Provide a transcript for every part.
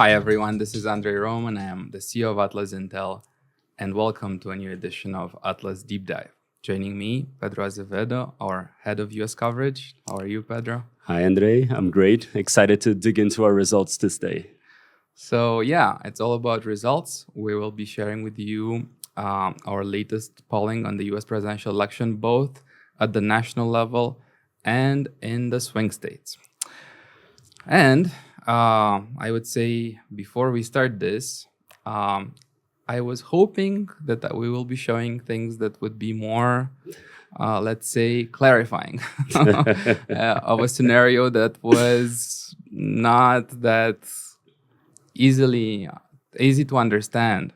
Hi everyone, this is Andrei Roman. I am the CEO of AtlasIntel, and welcome to a new edition of Atlas Deep Dive. Joining me, Pedro Azevedo, our head of US coverage. How are you, Pedro? Hi, Andrei. I'm great. Excited to dig into our results this day. So yeah, it's all about results. We will be sharing with you our latest polling on the US presidential election, both at the national level and in the swing states. And I would say before we start this, I was hoping that we will be showing things that would be more, let's say, clarifying of a scenario that was not that easy to understand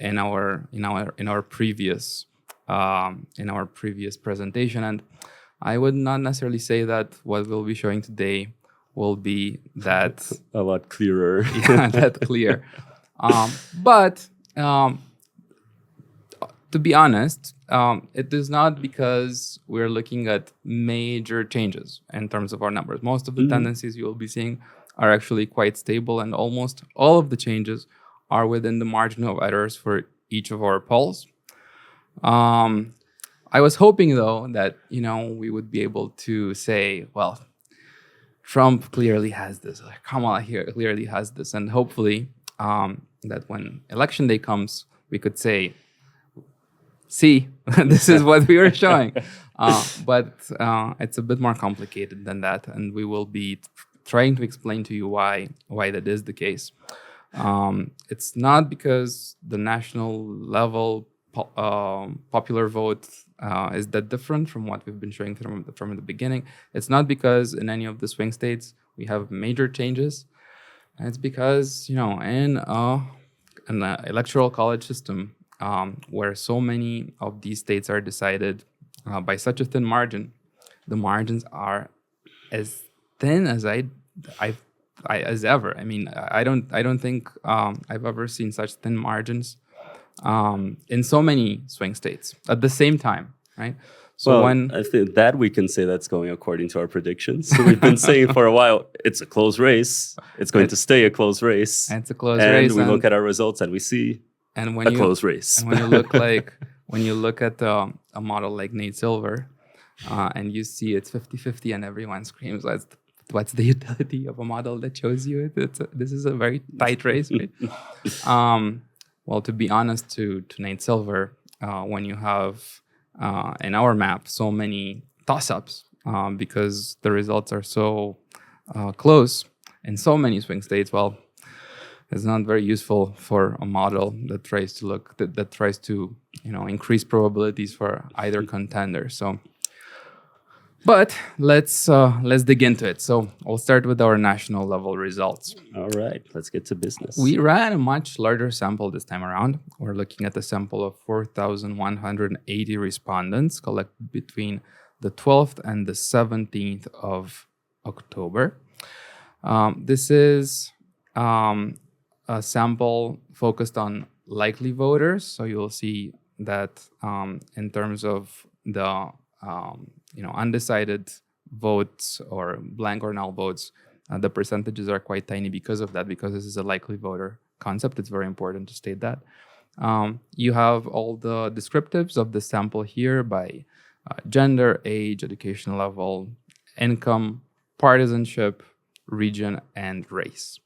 in our previous presentation. And I would not necessarily say that what we'll be showing today will be that a lot clearer. that clear. But to be honest, it is not because we're looking at major changes in terms of our numbers. Most of the tendencies you will be seeing are actually quite stable, and almost all of the changes are within the margin of errors for each of our polls. I was hoping, though, that we would be able to say, well, Trump clearly has this, Kamala here clearly has this, and hopefully that when election day comes, we could say, see, this is what we were showing. But it's a bit more complicated than that, and we will be trying to explain to you why that is the case. It's not because the national level popular vote is that different from what we've been showing from the beginning. It's not because in any of the swing states we have major changes. It's because in an electoral college system where so many of these states are decided by such a thin margin, the margins are as thin as as ever. I mean, I don't think I've ever seen such thin margins in so many swing states at the same time, right? So I think that we can say that's going according to our predictions. So we've been saying for a while, it's a close race. It's going to stay a close race. And it's a close race. And we look at our results and we see a close race. And when you look at a model like Nate Silver, and you see it's 50-50 and everyone screams, what's the utility of a model that shows you this is a very tight race, right? Well, to be honest, to Nate Silver, when you have in our map so many toss-ups because the results are so close in so many swing states, well, it's not very useful for a model that tries to increase probabilities for either contender. So, but let's dig into it. So I'll start with our national level results. All right, let's get to business. We ran a much larger sample this time around. We're looking at a sample of 4,180 respondents collected between the 12th and the 17th of October. This is a sample focused on likely voters. So you'll see that in terms of the undecided votes or blank or null votes, the percentages are quite tiny because of that, because this is a likely voter concept. It's very important to state that. You have all the descriptives of the sample here by gender, age, education level, income, partisanship, region, and race.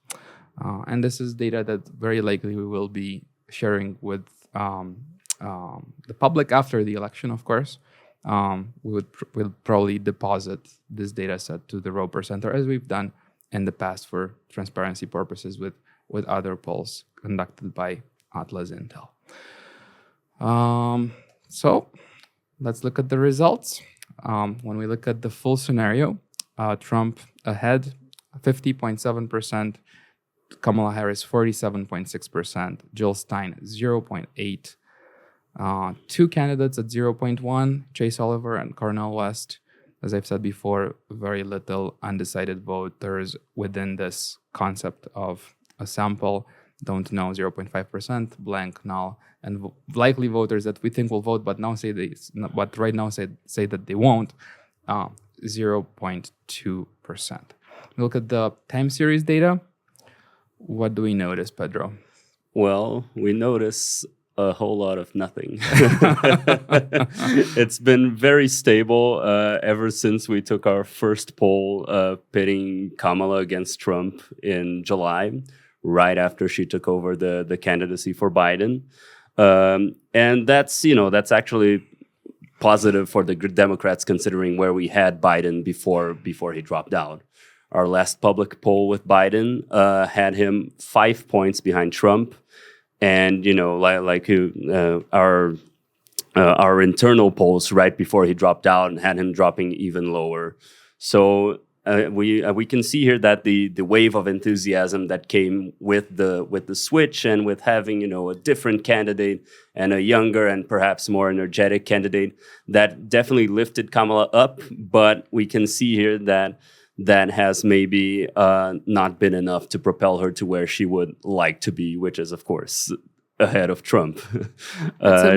And this is data that very likely we will be sharing with the public after the election, of course. We'll probably deposit this data set to the Roper Center, as we've done in the past for transparency purposes with other polls conducted by AtlasIntel. So let's look at the results. When we look at the full scenario, Trump ahead 50.7%, Kamala Harris 47.6%, Jill Stein 0.8%. Two candidates at 0.1, Chase Oliver and Cornel West. As I've said before, very little undecided voters within this concept of a sample. Don't know, 0.5%, blank, null, and likely voters that we think will vote, but right now say that they won't, 0.2%. Look at the time series data. What do we notice, Pedro? Well, we notice a whole lot of nothing. It's been very stable ever since we took our first poll pitting Kamala against Trump in July, right after she took over the candidacy for Biden. And that's actually positive for the Democrats, considering where we had Biden before he dropped out. Our last public poll with Biden had him 5 points behind Trump, and our internal polls right before he dropped out and had him dropping even lower. So we can see here that the wave of enthusiasm that came with the switch and with having a different candidate and a younger and perhaps more energetic candidate, that definitely lifted Kamala up. But we can see here that has maybe not been enough to propel her to where she would like to be, which is, of course, ahead of Trump.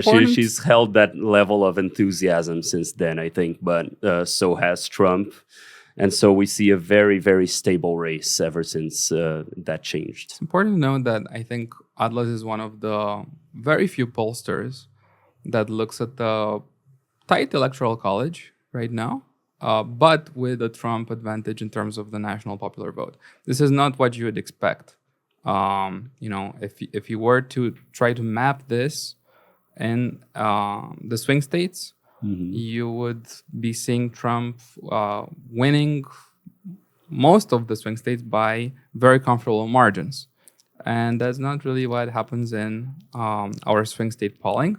She's held that level of enthusiasm since then, I think, but so has Trump. And so we see a very, very stable race ever since that changed. It's important to note that I think Atlas is one of the very few pollsters that looks at the tight electoral college right now, but with a Trump advantage in terms of the national popular vote. This is not what you would expect. If you were to try to map this in the swing states, you would be seeing Trump winning most of the swing states by very comfortable margins. And that's not really what happens in our swing state polling,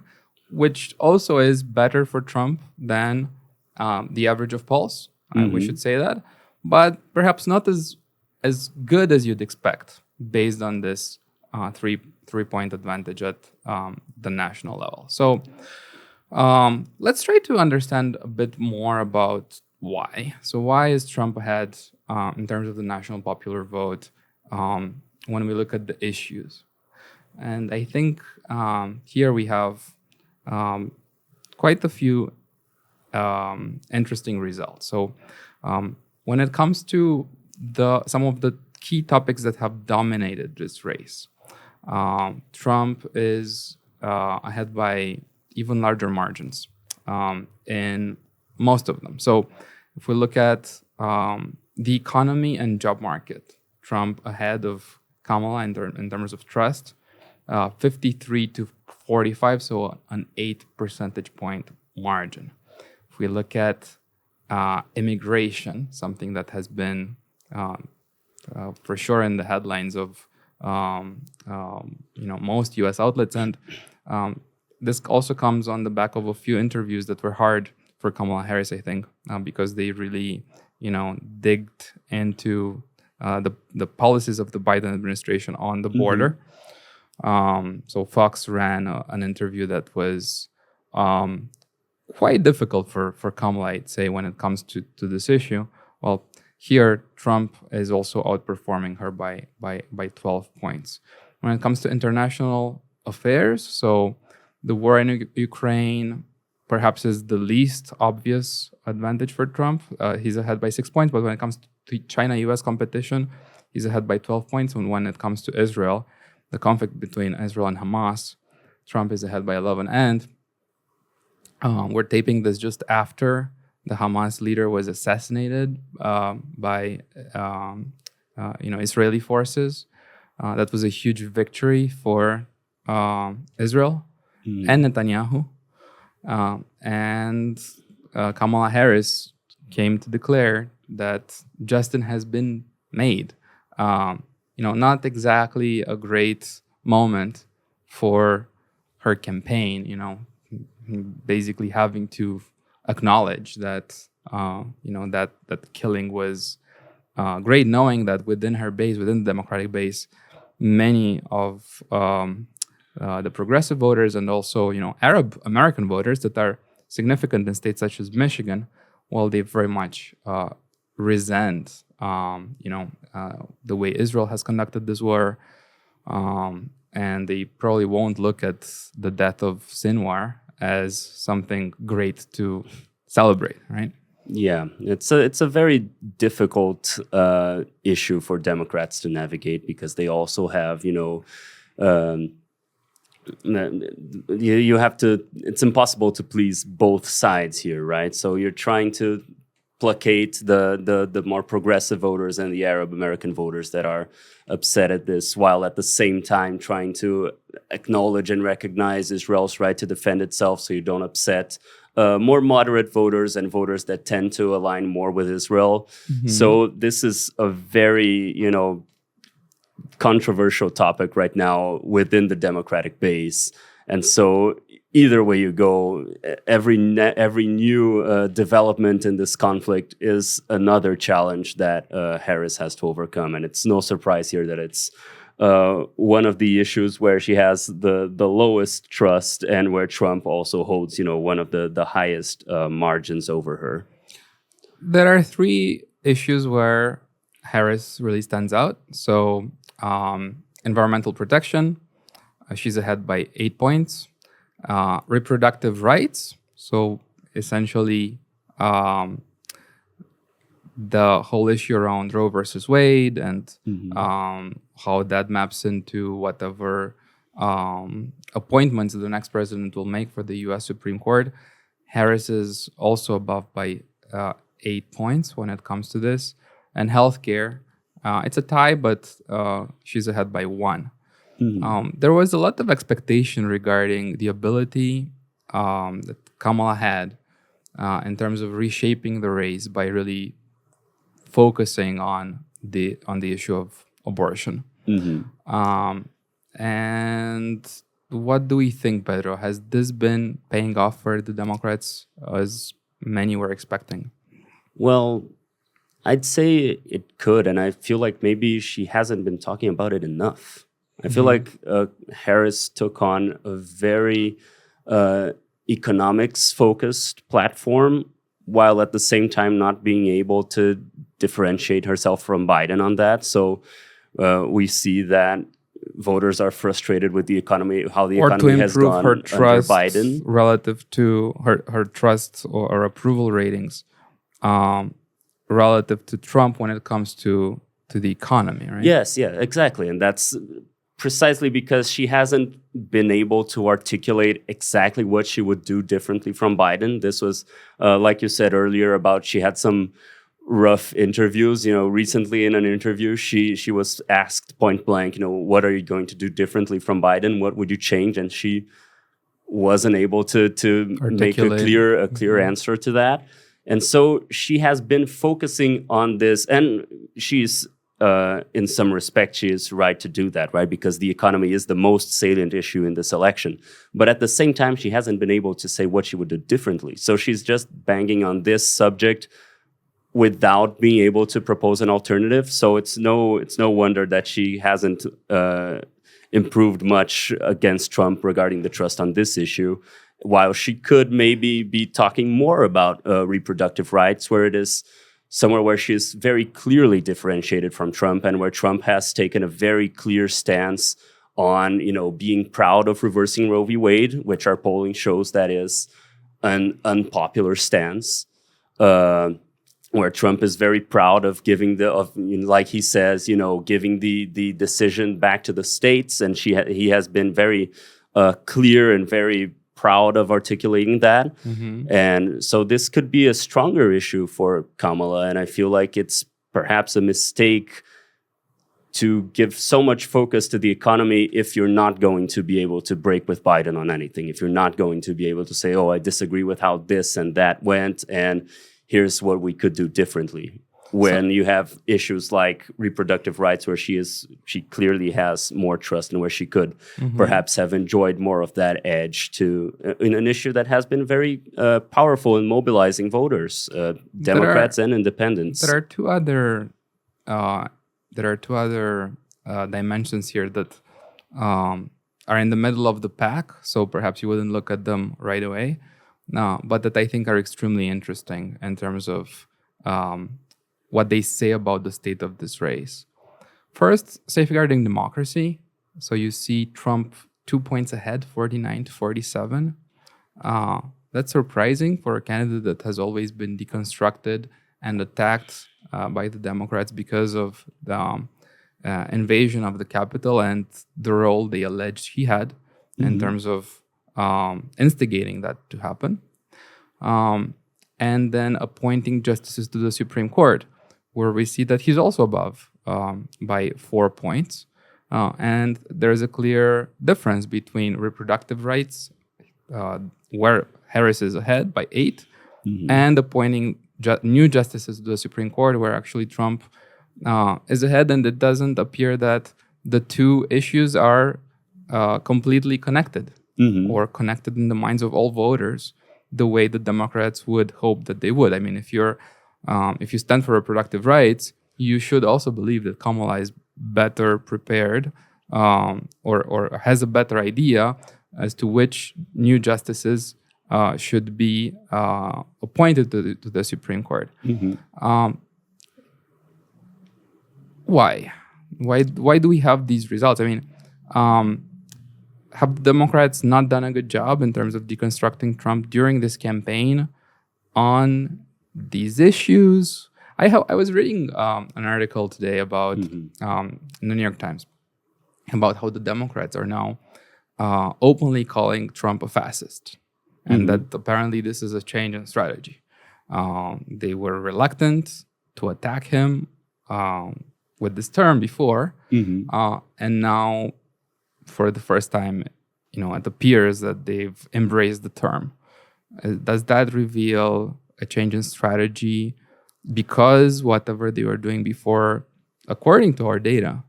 which also is better for Trump than the average of polls. We should say that, but perhaps not as good as you'd expect based on this 3-point advantage at the national level. So let's try to understand a bit more about why. So why is Trump ahead in terms of the national popular vote when we look at the issues? And I think here we have quite a few interesting results. So when it comes to some of the key topics that have dominated this race, Trump is ahead by even larger margins in most of them. So if we look at the economy and job market, Trump ahead of Kamala in terms of trust, 53 to 45, so an 8 percentage point margin. If we look at immigration, something that has been for sure in the headlines of most U.S. outlets, and this also comes on the back of a few interviews that were hard for Kamala Harris, I think, because they really, digged into the policies of the Biden administration on the border. So Fox ran an interview that was quite difficult for Kamala, I'd say, when it comes to this issue. Well, here Trump is also outperforming her by 12 points. When it comes to international affairs, so the war in Ukraine perhaps is the least obvious advantage for Trump. He's ahead by 6 points, but when it comes to China-US competition, he's ahead by 12 points. And when it comes to Israel, the conflict between Israel and Hamas, Trump is ahead by 11. And we're taping this just after the Hamas leader was assassinated by Israeli forces. That was a huge victory for Israel and Netanyahu. And Kamala Harris came to declare that justice has been made. Not exactly a great moment for her campaign, basically having to acknowledge that, that killing was great, knowing that within her base, within the Democratic base, many of the progressive voters and also, Arab American voters that are significant in states such as Michigan, well, they very much resent, the way Israel has conducted this war, and they probably won't look at the death of Sinwar as something great to celebrate, right? Yeah, it's a very difficult issue for Democrats to navigate because they also have, um, you have to. It's impossible to please both sides here, right? So you're trying to placate the more progressive voters and the Arab American voters that are upset at this, while at the same time trying to acknowledge and recognize Israel's right to defend itself, so you don't upset more moderate voters and voters that tend to align more with Israel. So this is a very, controversial topic right now within the Democratic base. And so either way you go, every new development in this conflict is another challenge that Harris has to overcome. And it's no surprise here that it's one of the issues where she has the lowest trust and where Trump also holds, one of the highest margins over her. There are three issues where Harris really stands out. So, environmental protection, she's ahead by 8 points. Reproductive rights, so essentially the whole issue around Roe versus Wade and how that maps into whatever appointments the next president will make for the U.S. Supreme Court. Harris is also above by 8 points when it comes to this. And healthcare, it's a tie, but she's ahead by 1. There was a lot of expectation regarding the ability that Kamala had in terms of reshaping the race by really focusing on the issue of abortion. And what do we think, Pedro? Has this been paying off for the Democrats as many were expecting? Well, I'd say it could, and I feel like maybe she hasn't been talking about it enough. I feel like Harris took on a very economics-focused platform, while at the same time not being able to differentiate herself from Biden on that. So we see that voters are frustrated with the economy, how the economy has gone her trust under Biden relative to her trust or approval ratings relative to Trump when it comes to the economy, right? Yes, yeah, exactly. And that's precisely because she hasn't been able to articulate exactly what she would do differently from Biden. This was, like you said earlier, about she had some rough interviews. Recently in an interview, she was asked point blank, what are you going to do differently from Biden? What would you change? And she wasn't able to make a clear answer to that. And so she has been focusing on this, and she's in some respect, she is right to do that, right? Because the economy is the most salient issue in this election. But at the same time, she hasn't been able to say what she would do differently. So she's just banging on this subject without being able to propose an alternative. So it's no wonder that she hasn't improved much against Trump regarding the trust on this issue, while she could maybe be talking more about reproductive rights, where it is somewhere where she's very clearly differentiated from Trump, and where Trump has taken a very clear stance on, being proud of reversing Roe v. Wade, which our polling shows that is an unpopular stance. Where Trump is very proud of giving like he says, giving the decision back to the states, and he has been very clear and very proud of articulating that. And so this could be a stronger issue for Kamala, and I feel like it's perhaps a mistake to give so much focus to the economy if you're not going to be able to break with Biden on anything, if you're not going to be able to say, I disagree with how this and that went, and here's what we could do differently. When you have issues like reproductive rights, where she clearly has more trust, and where she could perhaps have enjoyed more of that edge in an issue that has been very powerful in mobilizing voters, Democrats and independents. There are two other dimensions here that are in the middle of the pack. So perhaps you wouldn't look at them right away, but that I think are extremely interesting in terms of what they say about the state of this race. First, safeguarding democracy. So you see Trump 2 points ahead, 49 to 47. that's surprising for a candidate that has always been deconstructed and attacked by the Democrats because of the invasion of the Capitol and the role they alleged he had in terms of instigating that to happen. And then appointing justices to the Supreme Court, where we see that he's also above by 4 points. And there's a clear difference between reproductive rights, where Harris is ahead by 8, and appointing new justices to the Supreme Court, where actually Trump is ahead. And it doesn't appear that the two issues are completely connected or connected in the minds of all voters the way the Democrats would hope that they would. I mean, if you stand for reproductive rights, you should also believe that Kamala is better prepared or has a better idea as to which new justices should be appointed to the Supreme Court. Why? Why do we have these results? I mean, have the Democrats not done a good job in terms of deconstructing Trump during this campaign on these issues? I was reading an article today about in the New York Times about how the Democrats are now openly calling Trump a fascist, and that apparently this is a change in strategy. They were reluctant to attack him with this term before, and now, for the first time, it appears that they've embraced the term. Does that reveal a change in strategy? Because whatever they were doing before, according to our data,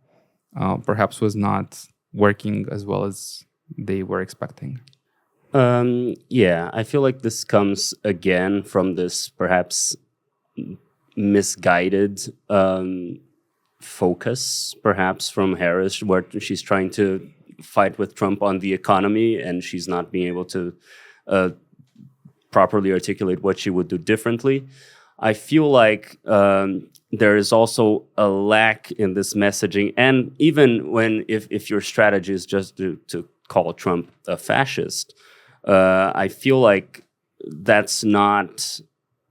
perhaps was not working as well as they were expecting. Yeah, I feel like this comes again from this perhaps misguided focus, perhaps from Harris, where she's trying to fight with Trump on the economy, and she's not being able to properly articulate what she would do differently. I feel like there is also a lack in this messaging, and even if your strategy is just to call Trump a fascist, I feel like that's not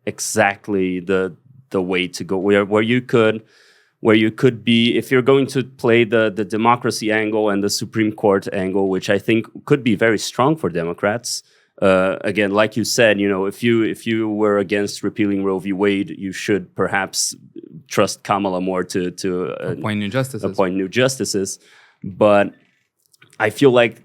exactly the way to go. Where you could be, if you're going to play the democracy angle and the Supreme Court angle, which I think could be very strong for Democrats. Again, like you said, if you were against repealing Roe v. Wade, you should perhaps trust Kamala more to appoint new justices. But I feel like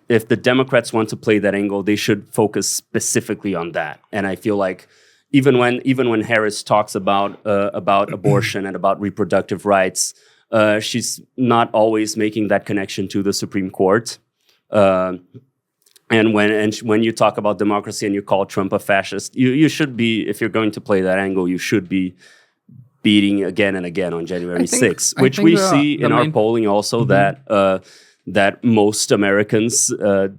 if the Democrats want to play that angle, they should focus specifically on that. And I feel like even when Harris talks about abortion and about reproductive rights, she's not always making that connection to the Supreme Court. And when you talk about democracy and you call Trump a fascist, you should be, if you're going to play that angle, you should be beating again and again on January 6th, which we see in our polling also that most Americans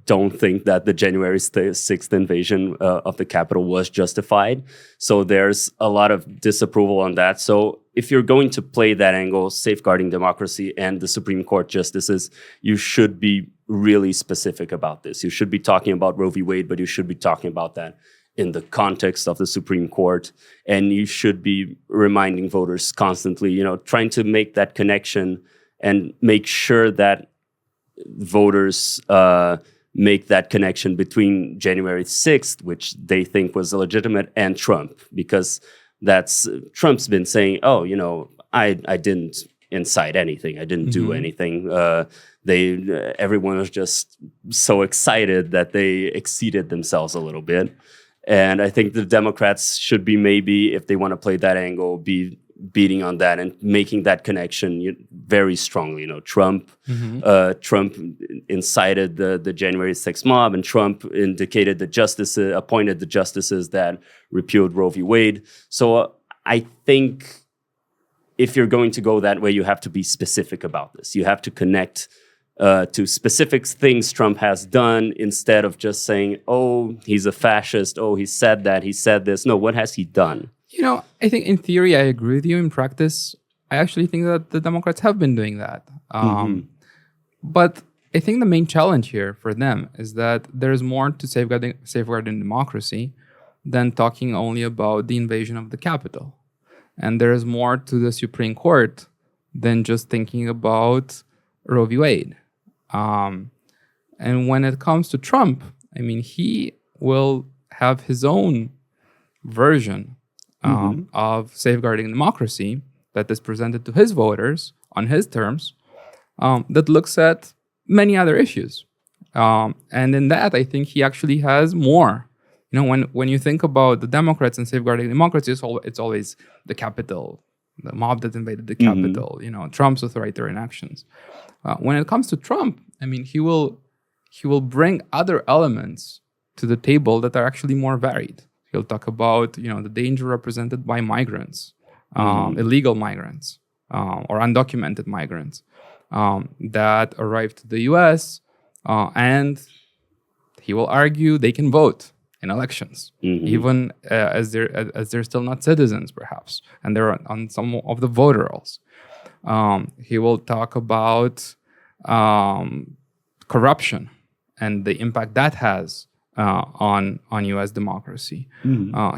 don't think that the January 6th invasion of the Capitol was justified. So there's a lot of disapproval on that. So if you're going to play that angle, safeguarding democracy and the Supreme Court justices, you should be really specific about this. You should be talking about Roe v. Wade, but you should be talking about that in the context of the Supreme Court. And you should be reminding voters constantly, trying to make that connection and make sure that voters make that connection between January 6th, which they think was illegitimate, and Trump, because Trump's been saying, I didn't incite anything. I didn't do anything. Everyone was just so excited that they exceeded themselves a little bit. And I think the Democrats should be, maybe, if they want to play that angle, be beating on that and making that connection very strongly. Trump incited the January 6th mob, and Trump appointed the justices that repealed Roe v. Wade. So I think if you're going to go that way, you have to be specific about this. You have to connect to specific things Trump has done, instead of just saying, oh, he's a fascist, oh, he said that, he said this. No, what has he done? I think in theory, I agree with you. In practice, I actually think that the Democrats have been doing that. But I think the main challenge here for them is that there's more to safeguarding democracy than talking only about the invasion of the Capitol. And there's more to the Supreme Court than just thinking about Roe v. Wade. And when it comes to Trump, I mean, he will have his own version of safeguarding democracy that is presented to his voters on his terms that looks at many other issues. And in that, I think he actually has more. You know, when you think about the Democrats and safeguarding democracy, it's always the Capitol, the mob that invaded the Capitol, you know, Trump's authoritarian actions. When it comes to Trump, I mean, he will bring other elements to the table that are actually more varied. He'll talk about, you know, the danger represented by migrants, illegal migrants, or undocumented migrants that arrive to the U.S. And he will argue they can vote in elections, even as they're still not citizens, perhaps, and they're on some of the voter rolls. He will talk about corruption and the impact that has on U.S. democracy.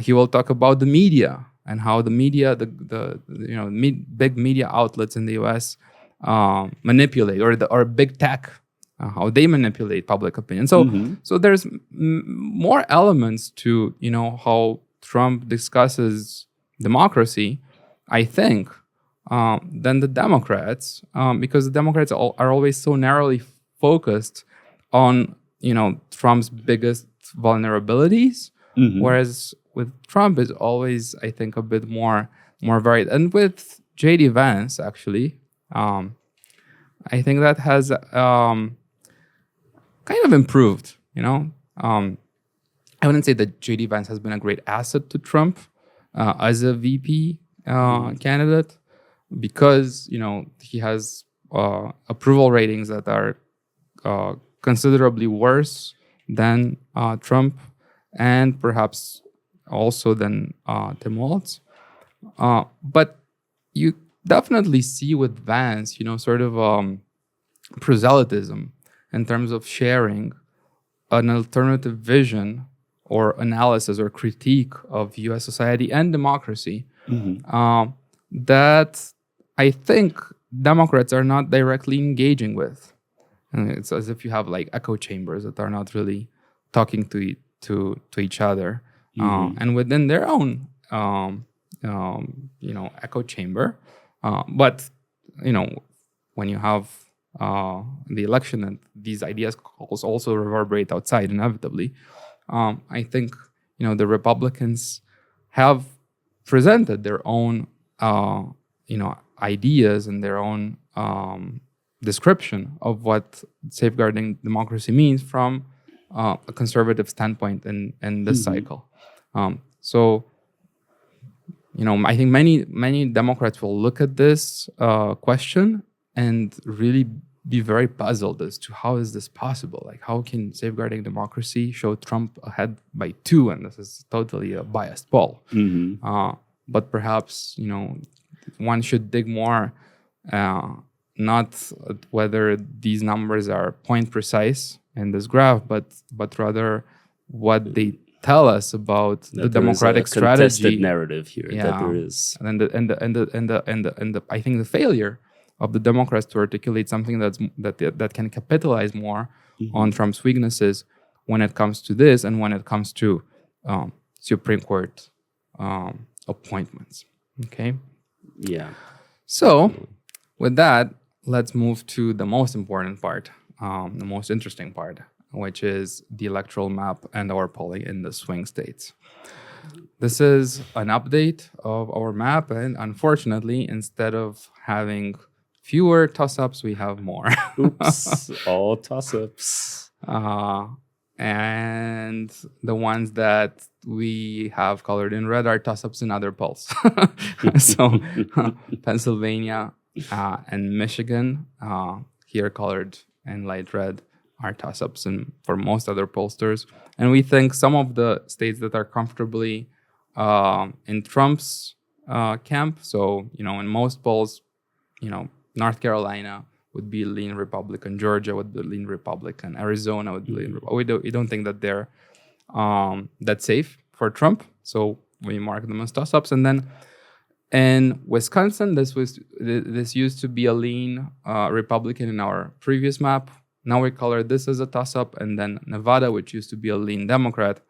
He will talk about the media and how the media, big media outlets in the U.S. Manipulate, or big tech, how they manipulate public opinion. So there's more elements to, you know, how Trump discusses democracy, I think, than the Democrats, because the Democrats are always so narrowly focused on, you know, Trump's biggest vulnerabilities, whereas with Trump is always, I think, a bit more varied. And with J.D. Vance, actually, I think that has kind of improved, you know. I wouldn't say that J.D. Vance has been a great asset to Trump as a VP candidate, because, you know, he has approval ratings that are considerably worse than Trump, and perhaps also than Tim Walz. But you definitely see with Vance, you know, sort of proselytism in terms of sharing an alternative vision or analysis or critique of U.S. society and democracy that I think Democrats are not directly engaging with. And it's as if you have like echo chambers that are not really talking to each other, and within their own echo chamber. But you know, when you have the election and these ideas also reverberate outside inevitably, I think, you know, the Republicans have presented their own ideas and their own description of what safeguarding democracy means from a conservative standpoint in this cycle. So, you know, I think many Democrats will look at this question and really be very puzzled as to how is this possible? Like, how can safeguarding democracy show Trump ahead by 2? And this is totally a biased poll. But perhaps, you know, one should dig more, not whether these numbers are point precise in this graph, but rather what they tell us about the democratic strategy narrative here. That there is, and the I think the failure of the Democrats to articulate something that can capitalize more on Trump's weaknesses when it comes to this and when it comes to Supreme Court appointments. Okay. Yeah. So with that, let's move to the most important part, the most interesting part, which is the electoral map and our polling in the swing states. This is an update of our map, and unfortunately, instead of having fewer toss-ups, we have more. Oops, all toss-ups. And the ones that we have colored in red are toss-ups in other polls. So Pennsylvania and Michigan, here colored in light red, are toss-ups for most other pollsters. And we think some of the states that are comfortably in Trump's camp, so, you know, in most polls, you know, North Carolina, would be lean Republican. Georgia would be lean Republican. Arizona would be lean Republican. We don't think that they're that safe for Trump. So we mark them as toss-ups. And then in Wisconsin, this used to be a lean Republican in our previous map. Now we color this as a toss-up. And then Nevada, which used to be a lean Democrat,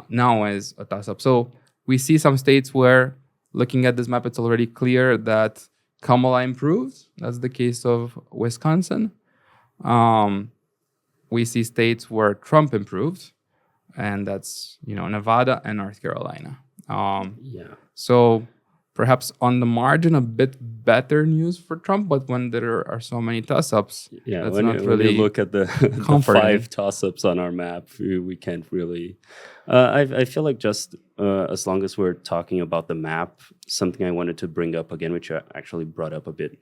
now is a toss-up. So we see some states where, looking at this map, it's already clear that Kamala improved. That's the case of Wisconsin. We see states where Trump improved, and that's Nevada and North Carolina. So perhaps on the margin, a bit better news for Trump, but when there are so many toss-ups, that's when not really when you look at the 5 toss-ups on our map, we can't really. I feel like just as long as we're talking about the map, something I wanted to bring up again, which I actually brought up a bit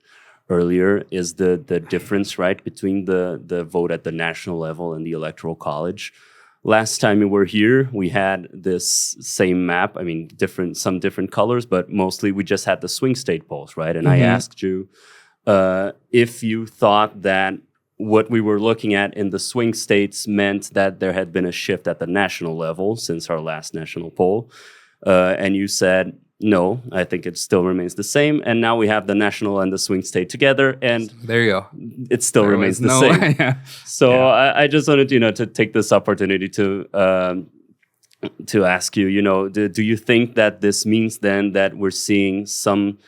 earlier, is the difference, right, between the vote at the national level and the Electoral College. Last time we were here, we had this same map. I mean, some different colors, but mostly we just had the swing state polls, right? And I asked you if you thought that what we were looking at in the swing states meant that there had been a shift at the national level since our last national poll. And you said, no, I think it still remains the same. And now we have the national and the swing state together, and there you go. It still remains the same. Yeah. So I just wanted, to take this opportunity to ask you, do you think that this means then that we're seeing some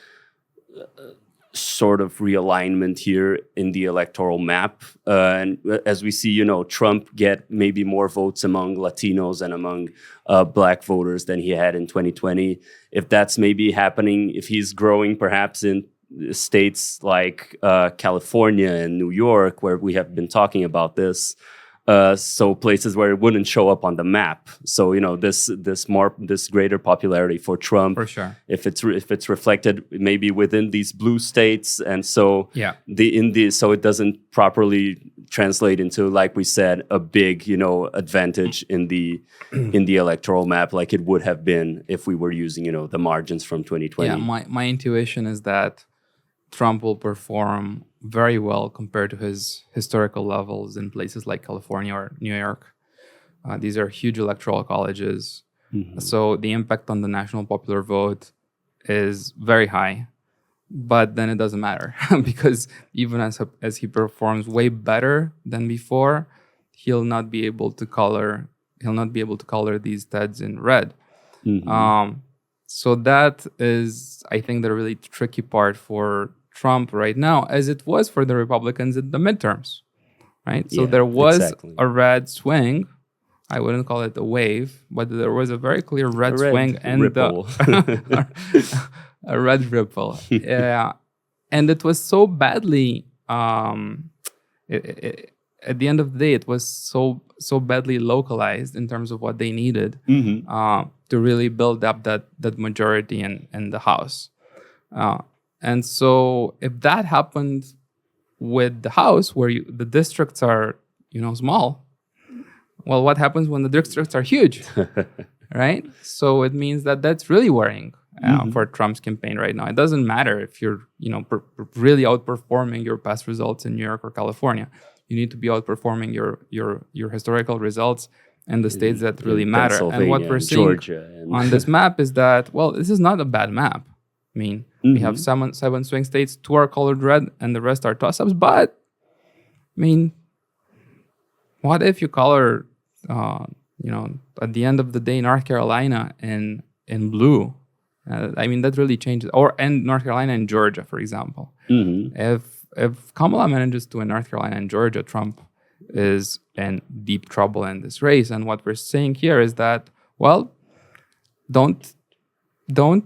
sort of realignment here in the electoral map? And as we see, Trump get maybe more votes among Latinos and among Black voters than he had in 2020. If that's maybe happening, if he's growing perhaps in states like California and New York, where we have been talking about this, so places where it wouldn't show up on the map. So this greater popularity for Trump, for sure, if it's reflected maybe within these blue states, and so so it doesn't properly translate into, like we said, a big advantage in the electoral map, like it would have been if we were using the margins from 2020. Yeah, my intuition is that Trump will perform very well compared to his historical levels in places like California or New York. These are huge electoral colleges. So the impact on the national popular vote is very high. But then it doesn't matter because even as he performs way better than before, he'll not be able to color these TEDs in red. So that is, I think, the really tricky part for Trump right now, as it was for the Republicans in the midterms, right? So there was a red swing. I wouldn't call it a wave, but there was a very clear red swing and ripple. A red ripple. Yeah, and it was so badly. At the end of the day, it was so badly localized in terms of what they needed to really build up that majority in the House. And so if that happened with the House, where the districts are small, well, what happens when the districts are huge, right? So it means that's really worrying for Trump's campaign right now. It doesn't matter if you're really outperforming your past results in New York or California. You need to be outperforming your historical results in the states that really matter. And what we're seeing on this map is that, well, this is not a bad map. I mean, we have seven swing states, 2 are colored red, and the rest are toss-ups. But, I mean, what if you color, at the end of the day, North Carolina in blue? I mean, that really changes. And North Carolina and Georgia, for example. If Kamala manages to win North Carolina and Georgia, Trump is in deep trouble in this race. And what we're saying here is that, well, don't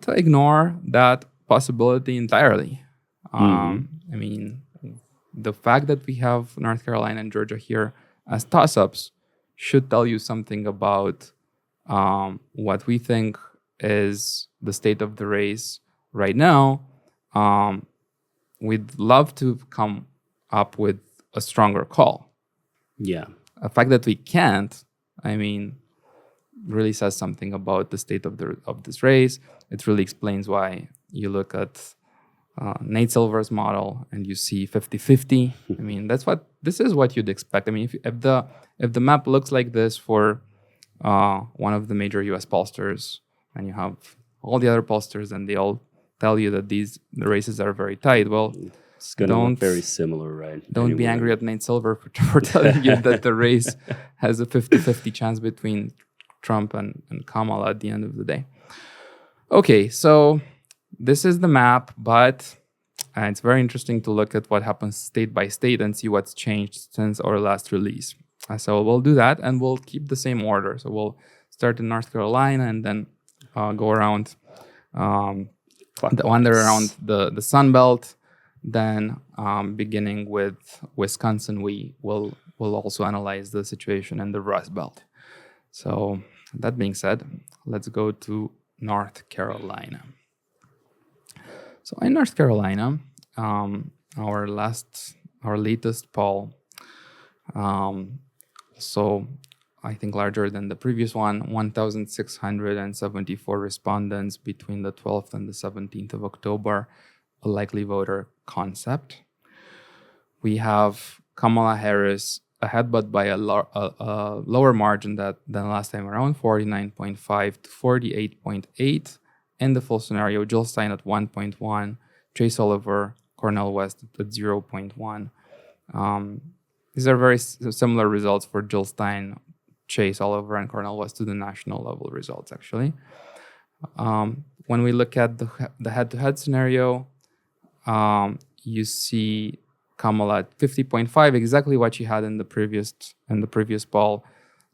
ignore that possibility entirely. I mean, the fact that we have North Carolina and Georgia here as toss-ups should tell you something about what we think is the state of the race right now. We'd love to come up with a stronger call. Yeah. The fact that we can't, I mean, really says something about the state of this race. It really explains why you look at Nate Silver's model, and you see 50-50. I mean, this is what you'd expect. I mean, if the map looks like this for one of the major U.S. pollsters, and you have all the other pollsters, and they all tell you that the races are very tight. Well, it's going to look very similar, right? Don't be angry at Nate Silver for telling you that the race has a 50-50 chance between Trump and Kamala at the end of the day. Okay, so this is the map, but it's very interesting to look at what happens state by state and see what's changed since our last release. So we'll do that, and we'll keep the same order. So we'll start in North Carolina and then go around, wander around the Sun Belt. Then, beginning with Wisconsin, we will also analyze the situation in the Rust Belt. So that being said, let's go to North Carolina. So in North Carolina, our latest poll, so I think larger than the previous one, 1,674 respondents between the 12th and the 17th of October, a likely voter concept. We have Kamala Harris ahead, but by a lower margin than last time around, 49.5 to 48.8. In the full scenario, Jill Stein at 1.1, Chase Oliver, Cornel West at 0.1. These are very similar results for Jill Stein, Chase Oliver, and Cornel West to the national level results, actually. When we look at the head-to-head scenario, you see Kamala at 50.5, exactly what she had in the previous poll,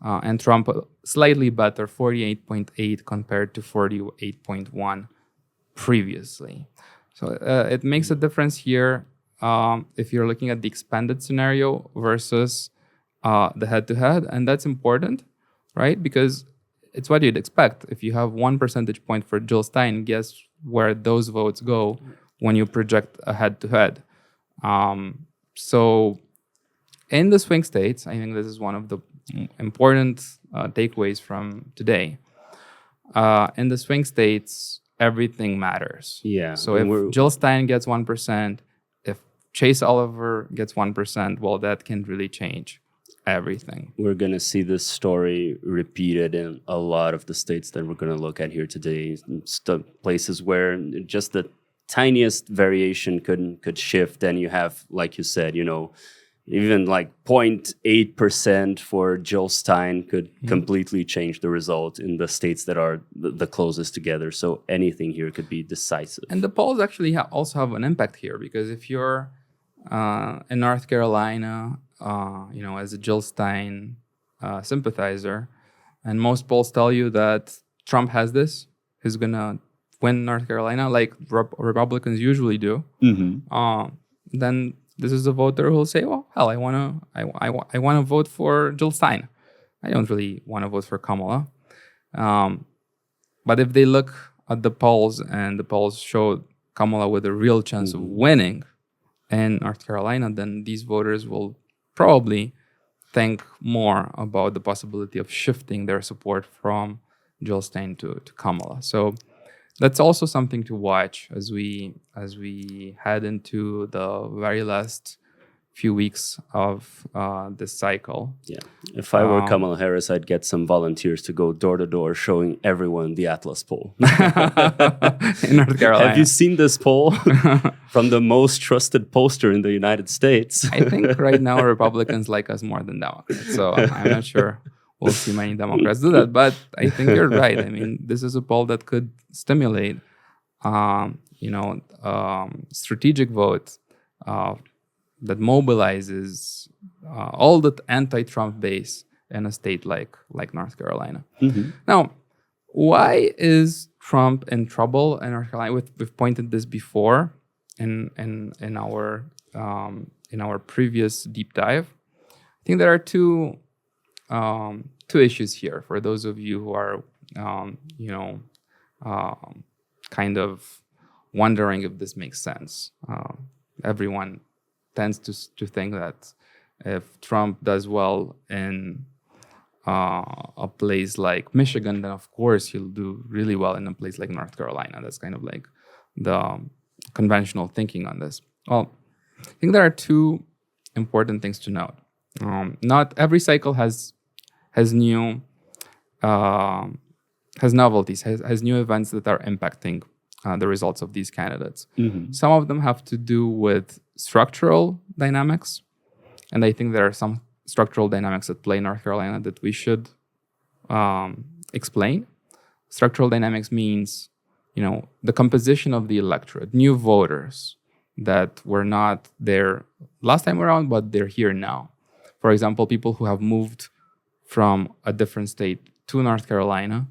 and Trump slightly better, 48.8 compared to 48.1 previously. So it makes a difference here if you're looking at the expanded scenario versus the head-to-head, and that's important, right? Because it's what you'd expect. If you have 1 percentage point for Jill Stein, guess where those votes go when you project a head-to-head. So in the swing states, I think this is one of the important takeaways from today. In the swing states, everything matters. Yeah. So if Jill Stein gets 1%, if Chase Oliver gets 1%, well, that can really change everything. We're going to see this story repeated in a lot of the states that we're going to look at here today. Places where just the tiniest variation could shift, and you have, like you said, even like 0.8% for Jill Stein could completely change the result in the states that are the closest together. So anything here could be decisive. And the polls actually also have an impact here, because if you're in North Carolina, as a Jill Stein sympathizer, and most polls tell you that Trump has this, he's gonna win North Carolina, like Republicans usually do, then this is a voter who will say, "Well, hell, I wanna vote for Jill Stein. I don't really want to vote for Kamala." But if they look at the polls, and the polls show Kamala with a real chance of winning in North Carolina, then these voters will probably think more about the possibility of shifting their support from Jill Stein to Kamala. So that's also something to watch as we head into the very last few weeks of this cycle. Yeah, if I were Kamala Harris, I'd get some volunteers to go door to door showing everyone the Atlas poll. In North Carolina. Have you seen this poll from the most trusted pollster in the United States? I think right now Republicans like us more than Democrats, so I'm not sure we'll see many Democrats do that. But I think you're right. I mean, this is a poll that could stimulate, strategic vote that mobilizes all the anti-Trump base in a state like North Carolina. Now, why is Trump in trouble in North Carolina? We've pointed this before in our previous deep dive. I think there are two issues here for those of you who are kind of wondering if this makes sense. Everyone tends to think that if Trump does well in a place like Michigan, then of course he'll do really well in a place like North Carolina. That's kind of like conventional thinking on this? Well, I think there are two important things to note. Not every cycle has new has novelties, has new events that are impacting the results of these candidates. Some of them have to do with structural dynamics, and I think there are some structural dynamics at play in North Carolina that we should explain. Structural dynamics means, the composition of the electorate, new voters that were not there last time around, but they're here now. For example, people who have moved from a different state to North Carolina,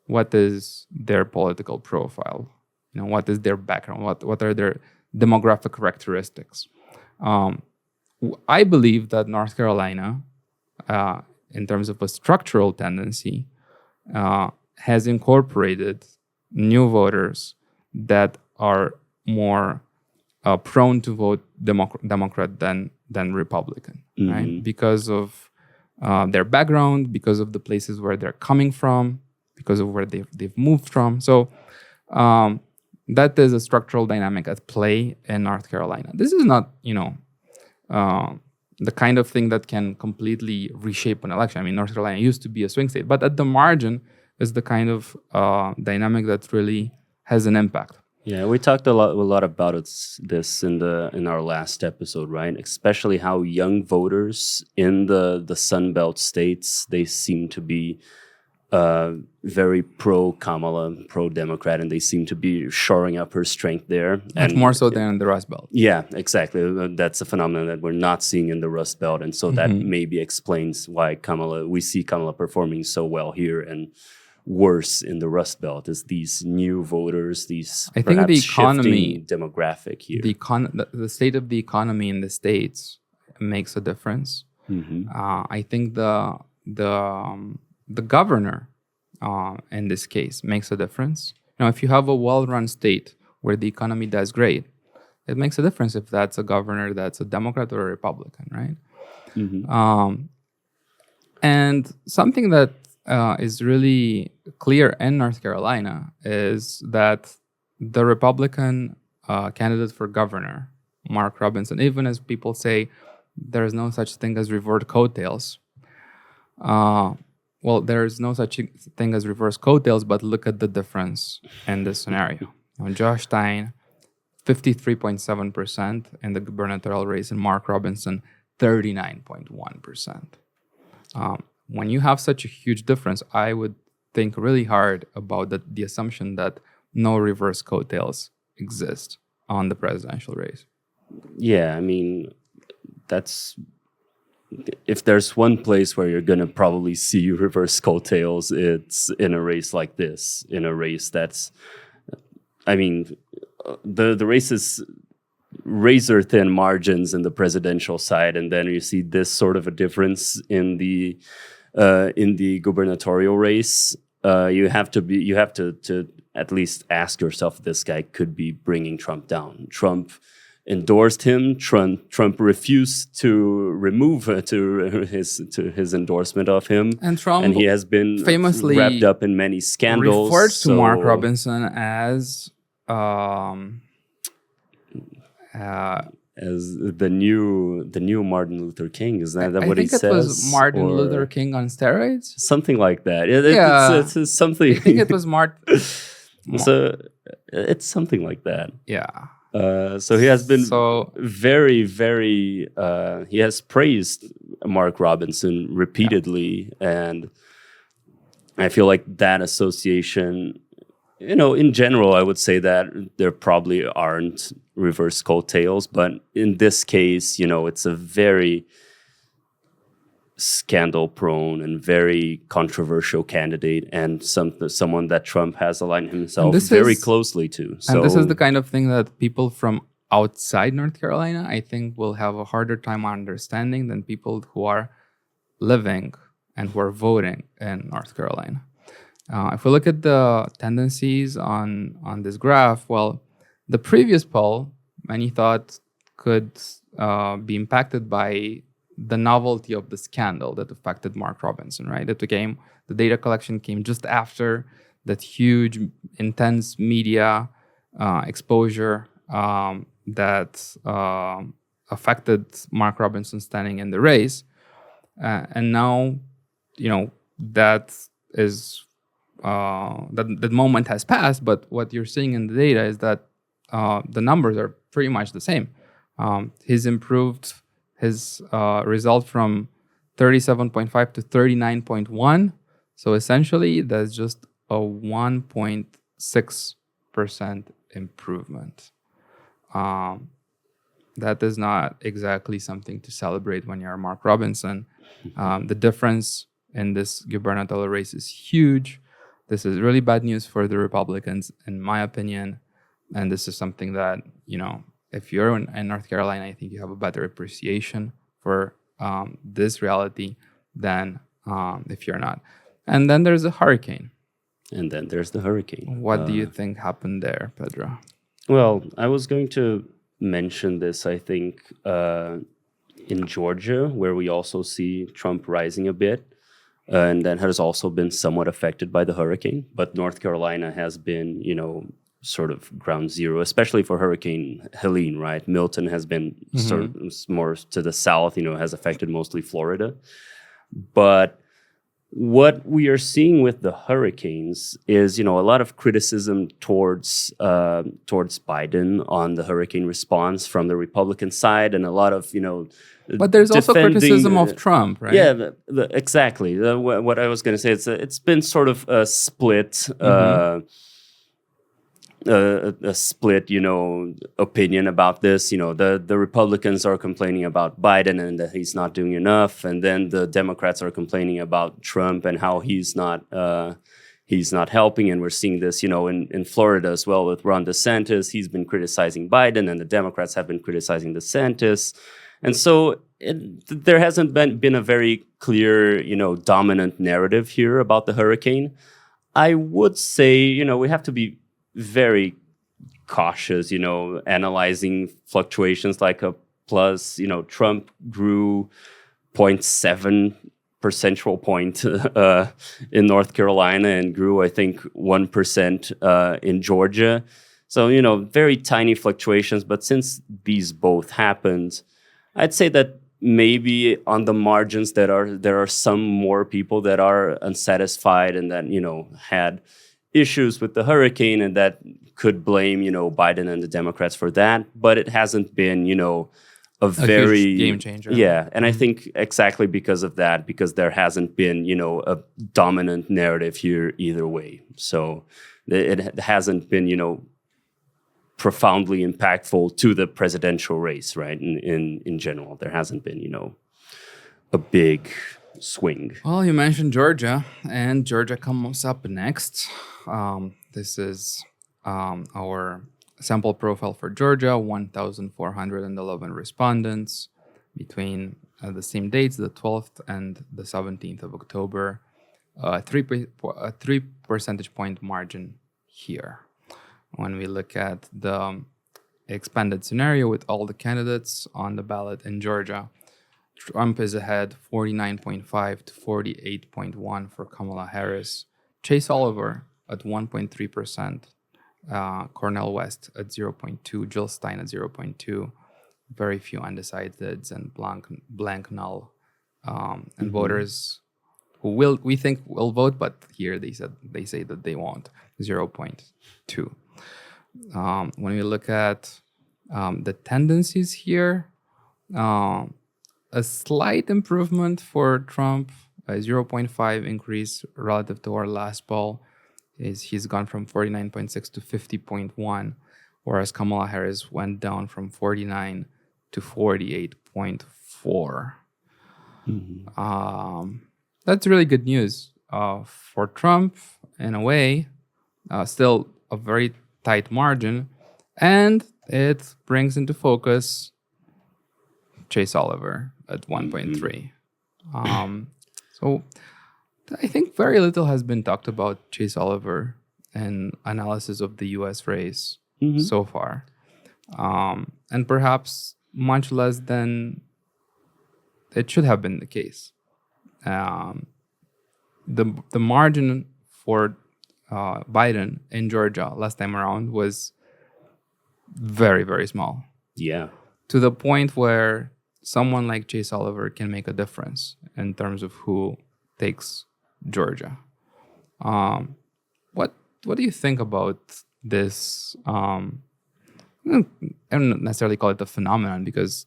what is their political profile? What is their background? What are their demographic characteristics? I believe that North Carolina, in terms of a structural tendency, has incorporated new voters that are more prone to vote Democrat than Republican, right? Because of their background, because of the places where they're coming from, because of where they've moved from. So that is a structural dynamic at play in North Carolina. This is not, the kind of thing that can completely reshape an election. I mean, North Carolina used to be a swing state, but at the margin is the kind of dynamic that really has an impact. Yeah, we talked a lot about this in our last episode, right? Especially how young voters in the Sun Belt states, they seem to be very pro-Kamala, pro-Democrat, and they seem to be shoring up her strength there. Much more so than in the Rust Belt. Yeah, exactly. That's a phenomenon that we're not seeing in the Rust Belt, and so that maybe explains why we see Kamala performing so well here and worse in the Rust Belt, is these new voters, these I think the economy, shifting demographic here. The state of the economy in the states makes a difference. I think the governor, in this case, makes a difference. If you have a well-run state where the economy does great, it makes a difference if that's a governor that's a Democrat or a Republican, right? And something that is really clear in North Carolina is that the Republican candidate for governor, Mark Robinson, even as people say there is no such thing as reversed coattails, well, there is no such thing as reverse coattails, but look at the difference in this scenario. Josh Stein, 53.7% in the gubernatorial race, and Mark Robinson, 39.1%. When you have such a huge difference, I would think really hard about the assumption that no reverse coattails exist on the presidential race. Yeah, I mean, if there's one place where you're going to probably see reverse coattails, it's in a race like this, in a race that's, I mean, the race is razor thin margins in the presidential side, and then you see this sort of a difference in the gubernatorial race. You have to at least ask yourself if this guy could be bringing Trump down. Trump endorsed him. Trump refused to remove his endorsement of him, and he has been famously wrapped up in many scandals. Referred to Mark Robinson as the new Martin Luther King. Is that what he says? I think it was Martin Luther King on steroids. Something like that. It's something. I think it was Martin. So it's something like that. Yeah. So he has been very, very. He has praised Mark Robinson repeatedly, and I feel like that association. In general, I would say that there probably aren't reverse coattails, but in this case, it's a very scandal-prone and very controversial candidate, and someone that Trump has aligned himself very closely to. So, and this is the kind of thing that people from outside North Carolina, I think, will have a harder time understanding than people who are living and who are voting in North Carolina. If we look at the tendencies on this graph, well, the previous poll, many thought could be impacted by the novelty of the scandal that affected Mark Robinson, right? The data collection came just after that huge, intense media exposure that affected Mark Robinson's standing in the race. And now, that is that moment has passed. But what you're seeing in the data is that the numbers are pretty much the same. He's improved his result from 37.5 to 39.1. So essentially, that's just a 1.6% improvement. That is not exactly something to celebrate when you're Mark Robinson. The difference in this gubernatorial race is huge. This is really bad news for the Republicans, in my opinion. And this is something that, if you're in North Carolina, I think you have a better appreciation for this reality than if you're not. And then there's a hurricane. And then there's the hurricane. What do you think happened there, Pedro? Well, I was going to mention this, I think, in Georgia, where we also see Trump rising a bit. And that has also been somewhat affected by the hurricane. But North Carolina has been, sort of ground zero, especially for Hurricane Helene, right? Milton has been sort of more to the south, has affected mostly Florida. But what we are seeing with the hurricanes is, a lot of criticism towards Biden on the hurricane response from the Republican side, and a lot of, but there's also criticism of Trump, right? Yeah, exactly. What I was going to say, it's been sort of a split. A split, opinion about this. The Republicans are complaining about Biden and that he's not doing enough, and then the Democrats are complaining about Trump and how he's not helping. And we're seeing this, in Florida as well with Ron DeSantis. He's been criticizing Biden, and the Democrats have been criticizing DeSantis, and so there hasn't been a very clear, dominant narrative here about the hurricane. I would say, we have to be very cautious, analyzing fluctuations like a plus, Trump grew 0.7 percentage point in North Carolina and grew, I think, 1% in Georgia. So, very tiny fluctuations. But since these both happened, I'd say that maybe on the margins there are some more people that are unsatisfied and that, had issues with the hurricane and that could blame, Biden and the Democrats for that. But it hasn't been, a very huge game changer. Yeah. And I think exactly because of that, because there hasn't been, a dominant narrative here either way. So it hasn't been, profoundly impactful to the presidential race, right? In general, there hasn't been, a big swing. Well, you mentioned Georgia, and Georgia comes up next. This is our sample profile for Georgia, 1,411 respondents between the same dates, the 12th and the 17th of October. A 3 percentage point margin here. When we look at the expanded scenario with all the candidates on the ballot in Georgia, Trump is ahead 49.5 to 48.1 for Kamala Harris. Chase Oliver at 1.3%. Cornel West at 0.2. Jill Stein at 0.2. Very few undecideds and blank null. And voters who we think will vote, but here they say that they won't. 0.2. When we look at the tendencies here, a slight improvement for Trump, a 0.5 increase relative to our last poll. He's gone from 49.6 to 50.1, whereas Kamala Harris went down from 49 to 48.4. That's really good news for Trump in a way. Still a very tight margin, and it brings into focus Chase Oliver at 1.3. So I think very little has been talked about Chase Oliver in analysis of the U.S. race so far, and perhaps much less than it should have been the case. The margin for Biden in Georgia last time around was very, very small. Yeah. To the point where someone like Chase Oliver can make a difference in terms of who takes Georgia. What do you think about this? I don't necessarily call it a phenomenon because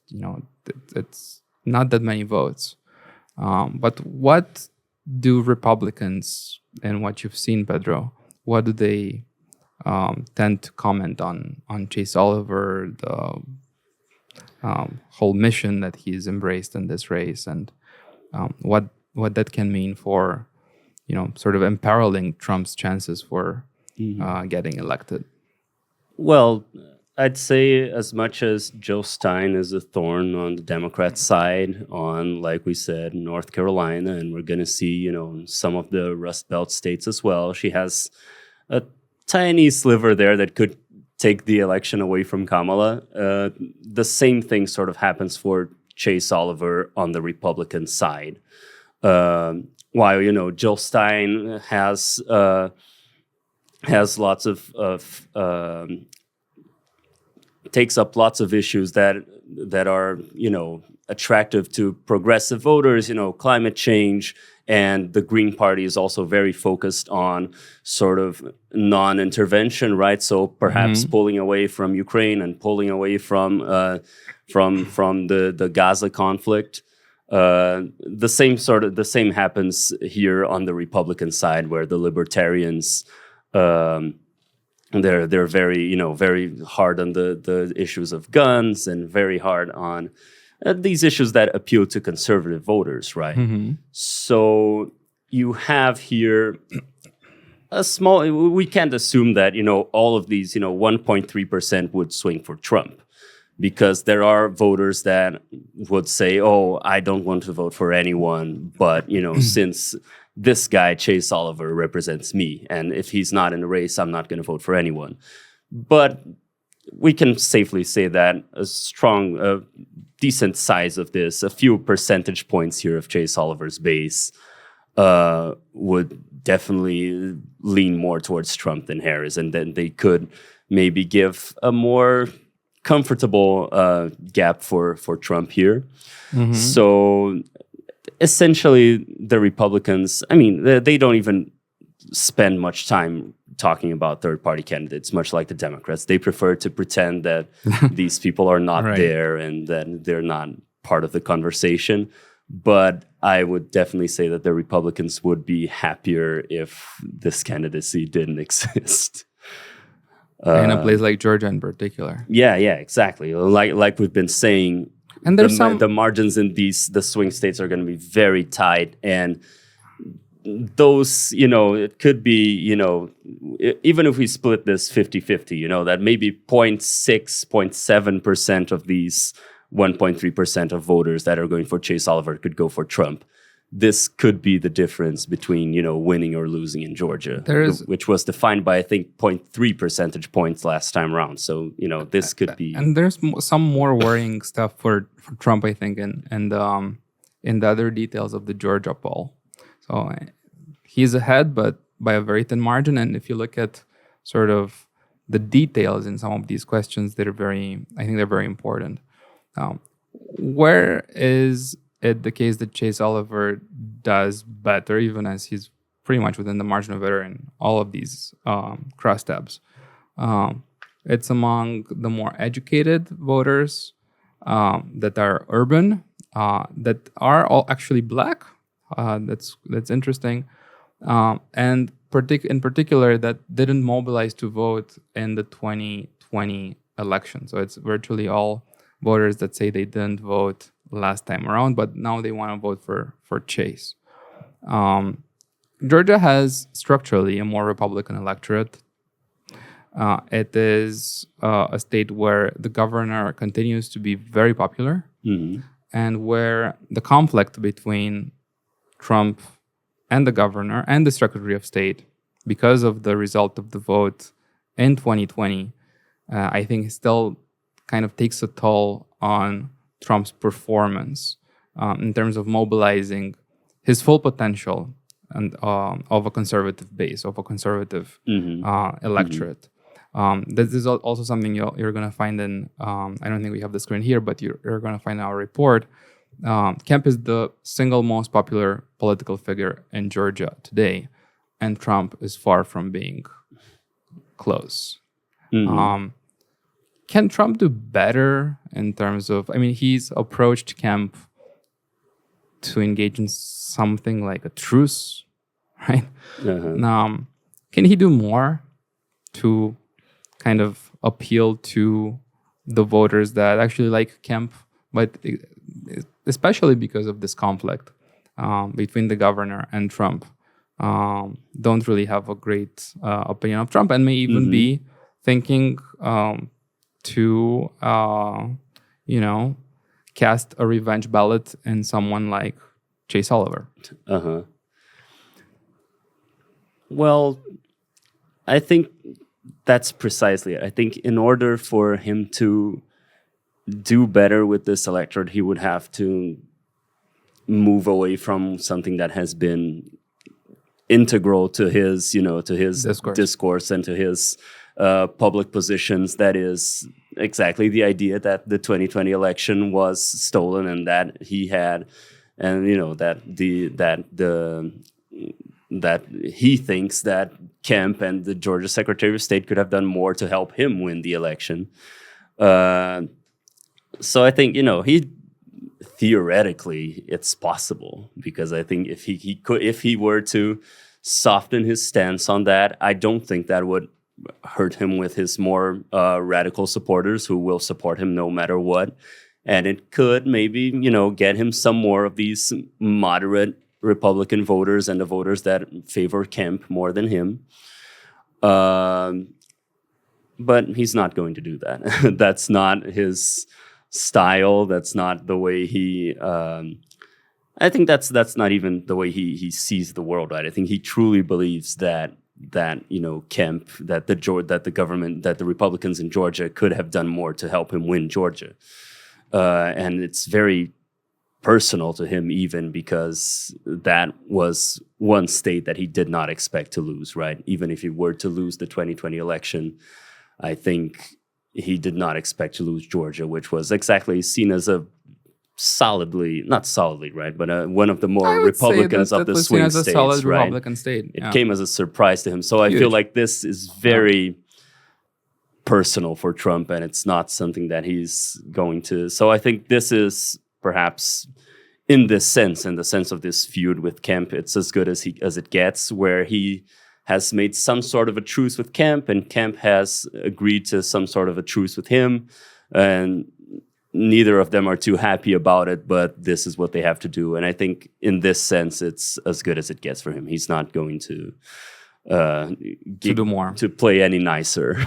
it's not that many votes. But what do Republicans, and what you've seen, Pedro, what do they tend to comment on Chase Oliver, the whole mission that he's embraced in this race, and what that can mean for sort of imperiling Trump's chances for getting elected? Well, I'd say as much as Jill Stein is a thorn on the Democrat side, on, like we said, North Carolina, and we're going to see, some of the Rust Belt states as well. She has a tiny sliver there that could take the election away from Kamala. The same thing sort of happens for Chase Oliver on the Republican side. While, Jill Stein has lots of takes up lots of issues that are attractive to progressive voters, climate change, and the Green Party is also very focused on sort of non-intervention, right? So perhaps pulling away from Ukraine and pulling away from the Gaza conflict. The same happens here on the Republican side, where the Libertarians they're very very hard on the issues of guns, and very hard on these issues that appeal to conservative voters, right? So you have here a small. We can't assume that all of these 1.3% would swing for Trump, because there are voters that would say, "Oh, I don't want to vote for anyone," but since this guy, Chase Oliver, represents me, and if he's not in the race, I'm not going to vote for anyone. But we can safely say that a strong, decent size of this, a few percentage points here of Chase Oliver's base, would definitely lean more towards Trump than Harris, and then they could maybe give a more comfortable gap for Trump here. So essentially, the Republicans, they don't even spend much time talking about third-party candidates, much like the Democrats. They prefer to pretend that these people are not Right. there and that they're not part of the conversation. But I would definitely say that the Republicans would be happier if this candidacy didn't exist. In a place like Georgia in particular. Yeah, exactly. Like we've been saying, And there's the margins in the swing states are going to be very tight, and those, it could be, even if we split this 50-50, that maybe 0.6, 0.7% of these 1.3% of voters that are going for Chase Oliver could go for Trump. This could be the difference between, winning or losing in Georgia, which was defined by, I think, 0.3 percentage points last time around. So, this could be. And there's some more worrying stuff for Trump, I think, in the other details of the Georgia poll. So he's ahead, but by a very thin margin. And if you look at sort of the details in some of these questions, I think they're very important. Where is it the case that Chase Oliver does better, even as he's pretty much within the margin of error in all of these crosstabs? It's among the more educated voters that are urban, that are all actually Black. That's interesting, and in particular that didn't mobilize to vote in the 2020 election. So it's virtually all voters that say they didn't vote last time around, but now they want to vote for Chase. Georgia has structurally a more Republican electorate. It is a state where the governor continues to be very popular, and where the conflict between Trump and the governor and the Secretary of State, because of the result of the vote in 2020, I think still kind of takes a toll on Trump's performance in terms of mobilizing his full potential and of a conservative base, of a conservative electorate. This is also something you're going to find in, I don't think we have the screen here, but you're going to find in our report. Kemp is the single most popular political figure in Georgia today, and Trump is far from being close. Can Trump do better in terms of, I mean, he's approached Kemp to engage in something like a truce, right? Can he do more to kind of appeal to the voters that actually like Kemp, but especially because of this conflict between the governor and Trump, don't really have a great opinion of Trump and may even be thinking to, cast a revenge ballot in someone like Chase Oliver. Well, I think that's precisely it. I think in order for him to do better with this electorate, he would have to move away from something that has been integral to his, discourse and to his public positions. That is exactly the idea that the 2020 election was stolen and that he had, and that he thinks that Kemp and the Georgia Secretary of State could have done more to help him win the election. So I think, he theoretically it's possible, because I think if he were to soften his stance on that, I don't think that would hurt him with his more radical supporters who will support him no matter what. And it could maybe, get him some more of these moderate Republican voters and the voters that favor Kemp more than him. But he's not going to do that. That's not his style. That's not the way he... I think that's not even the way he sees the world, right? I think he truly believes that Kemp, that the government, that the Republicans in Georgia could have done more to help him win Georgia. And it's very personal to him, even because that was one state that he did not expect to lose, right? Even if he were to lose the 2020 election, I think he did not expect to lose Georgia, which was exactly seen as a not solidly, right, but one of the more Republicans of the swing states, solid right? Republican state. It came as a surprise to him. So I feel like this is very personal for Trump, and it's not something that he's going to. So I think this is perhaps, in the sense of this feud with Kemp, it's as good as it gets, where he has made some sort of a truce with Kemp, and Kemp has agreed to some sort of a truce with him, and neither of them are too happy about it, but this is what they have to do. And I think in this sense, it's as good as it gets for him. He's not going to do more, to play any nicer.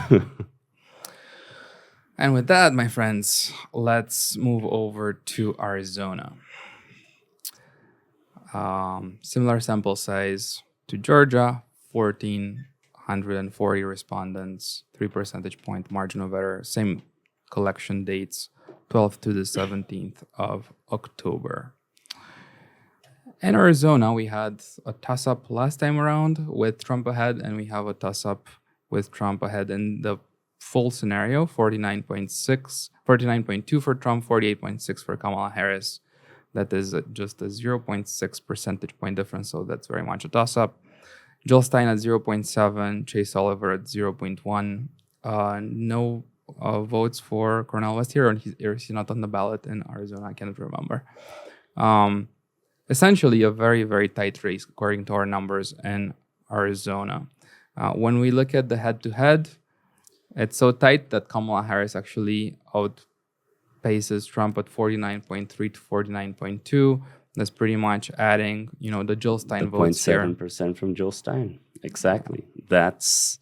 And with that, my friends, let's move over to Arizona. Similar sample size to Georgia, 1,440 respondents, 3 percentage point margin of error, same collection dates, 12th to the 17th of October. In Arizona, we had a toss-up last time around with Trump ahead, and we have a toss-up with Trump ahead in the full scenario, 49.2 for Trump, 48.6 for Kamala Harris. That is just a 0.6 percentage point difference, so that's very much a toss-up. Jill Stein at 0.7, Chase Oliver at 0.1. No votes for Cornel West here, or he's not on the ballot in Arizona. I can't remember. Essentially, a very, very tight race according to our numbers in Arizona. When we look at the head-to-head, it's so tight that Kamala Harris actually outpaces Trump at 49.3 to 49.2. That's pretty much adding, the Jill Stein votes here. 0.7% from Jill Stein. Exactly. That's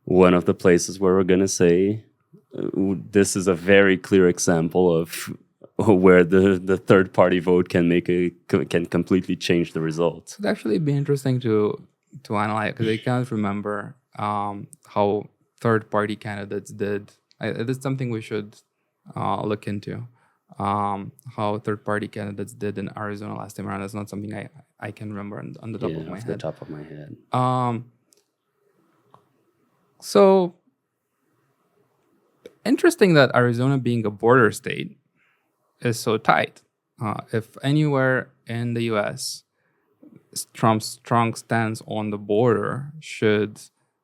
one of the places where we're going to say this is a very clear example of where the third party vote can completely change the result. It'd actually be interesting to analyze, because I can't remember how third party candidates did. It's something we should look into. How third party candidates did in Arizona last time around. That's not something I can remember on the top of my head. The top of my head. So interesting that Arizona, being a border state, is so tight. If anywhere in the U.S. Trump's strong stance on the border should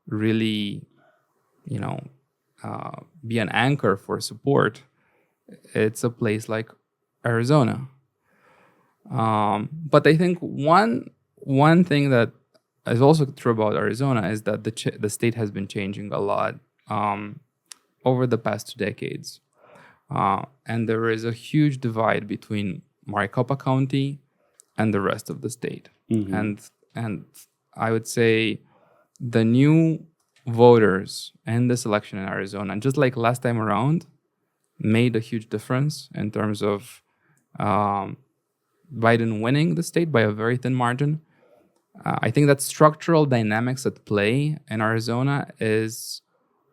really, you know, be an anchor for support, it's a place like Arizona. But I think one thing that is also true about Arizona is that the state has been changing a lot over the past 2 decades, and there is a huge divide between Maricopa County and the rest of the state. And I would say the new voters in this election in Arizona, just like last time around, made a huge difference in terms of Biden winning the state by a very thin margin. I think that structural dynamics at play in Arizona is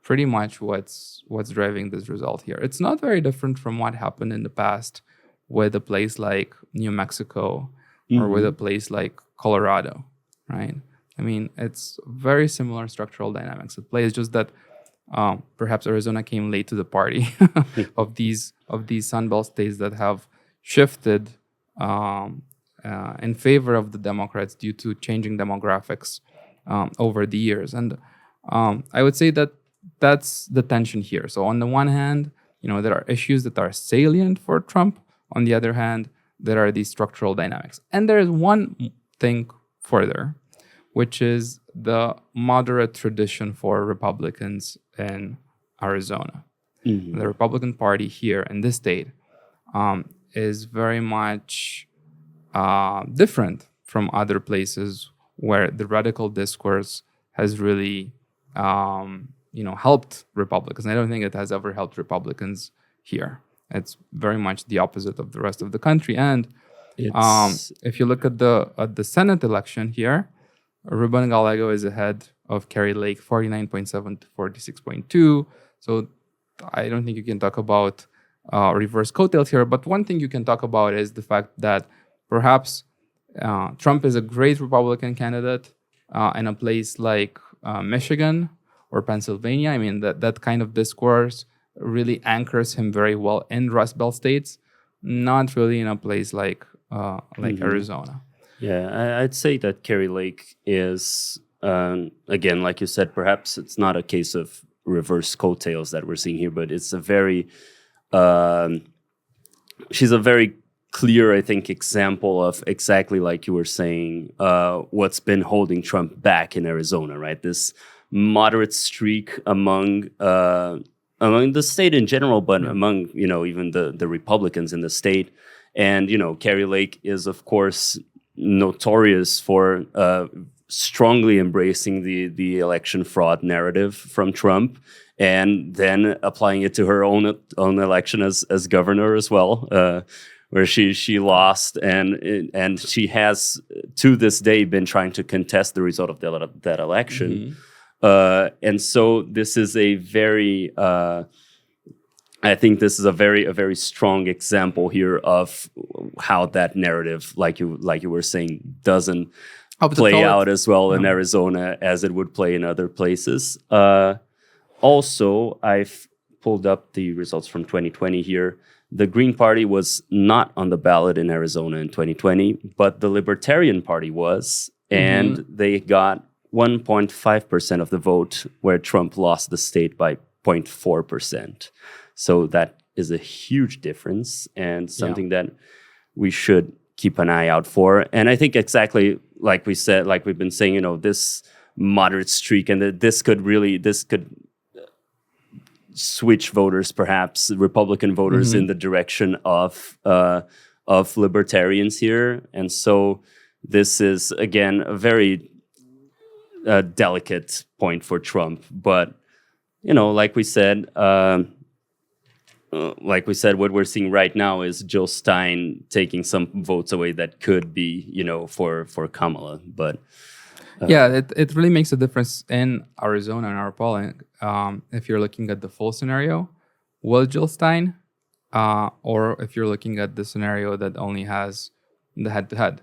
pretty much what's driving this result here. It's not very different from what happened in the past with a place like New Mexico or with a place like Colorado, right? I mean, it's very similar structural dynamics at play. It's just that perhaps Arizona came late to the party of these Sunbelt states that have shifted in favor of the Democrats due to changing demographics over the years. And I would say that that's the tension here. So on the one hand, there are issues that are salient for Trump. On the other hand, there are these structural dynamics. And there is one thing further, which is the moderate tradition for Republicans in Arizona. The Republican Party here in this state is very much different from other places where the radical discourse has really, helped Republicans. I don't think it has ever helped Republicans here. It's very much the opposite of the rest of the country. And if you look at the Senate election here, Ruben Gallego is ahead of Kerry Lake, 49.7 to 46.2. So I don't think you can talk about reverse coattails here. But one thing you can talk about is the fact that perhaps Trump is a great Republican candidate in a place like Michigan or Pennsylvania. I mean, that kind of discourse really anchors him very well in Rust Belt states, not really in a place like Arizona. Yeah, I'd say that Kerry Lake is, again, like you said, perhaps it's not a case of reverse coattails that we're seeing here, but it's a very, she's a very clear, I think, example of exactly like you were saying, what's been holding Trump back in Arizona, right? This moderate streak among the state in general, but among, even the Republicans in the state. And, Kerry Lake is, of course, notorious for strongly embracing the election fraud narrative from Trump and then applying it to her own election as governor as well, where she lost and she has to this day been trying to contest the result of that election. And so this is a very I think this is a very strong example here of how that narrative, like you were saying, doesn't play out as well in Arizona as it would play in other places. Also, I've pulled up the results from 2020 here. The Green Party was not on the ballot in Arizona in 2020, but the Libertarian Party was, and they got 1.5% of the vote, where Trump lost the state by 0.4%. So that is a huge difference and something that we should keep an eye out for. And I think exactly like we said, like we've been saying, this moderate streak and this could switch voters, perhaps Republican voters, in the direction of libertarians here. And so this is, again, a very delicate point for Trump. But, like we said, what we're seeing right now is Jill Stein taking some votes away that could be, for Kamala. But it really makes a difference in Arizona in our polling. If you're looking at the full scenario, will Jill Stein, or if you're looking at the scenario that only has the head-to-head.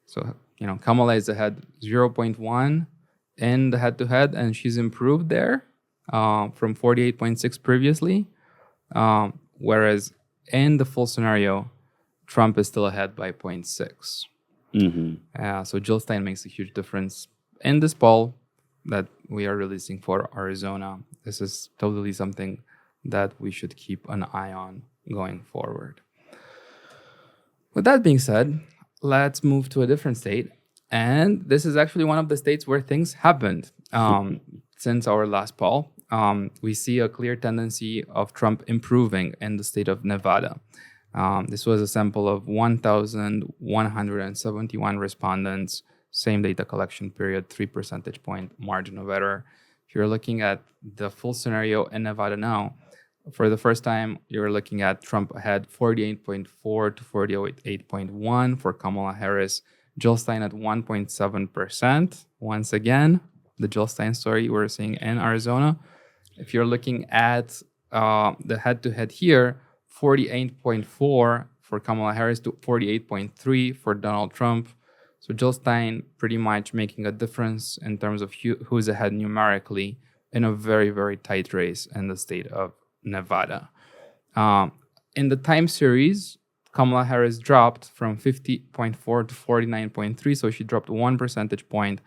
So, Kamala is ahead 0.1 in the head-to-head, and she's improved there. from 48.6 previously, whereas in the full scenario, Trump is still ahead by 0.6. So Jill Stein makes a huge difference in this poll that we are releasing for Arizona. This is totally something that we should keep an eye on going forward. With that being said, let's move to a different state. And this is actually one of the states where things happened since our last poll. We see a clear tendency of Trump improving in the state of Nevada. This was a sample of 1,171 respondents, same data collection period, 3 percentage point margin of error. If you're looking at the full scenario in Nevada now, for the first time, you're looking at Trump ahead 48.4 to 48.1 for Kamala Harris, Jill Stein at 1.7%. Once again, the Jill Stein story we're seeing in Arizona. If you're looking at the head-to-head here, 48.4 for Kamala Harris to 48.3 for Donald Trump. So Jill Stein pretty much making a difference in terms of who's ahead numerically in a very, very tight race in the state of Nevada. In the time series, Kamala Harris dropped from 50.4 to 49.3, so she dropped 1 percentage point,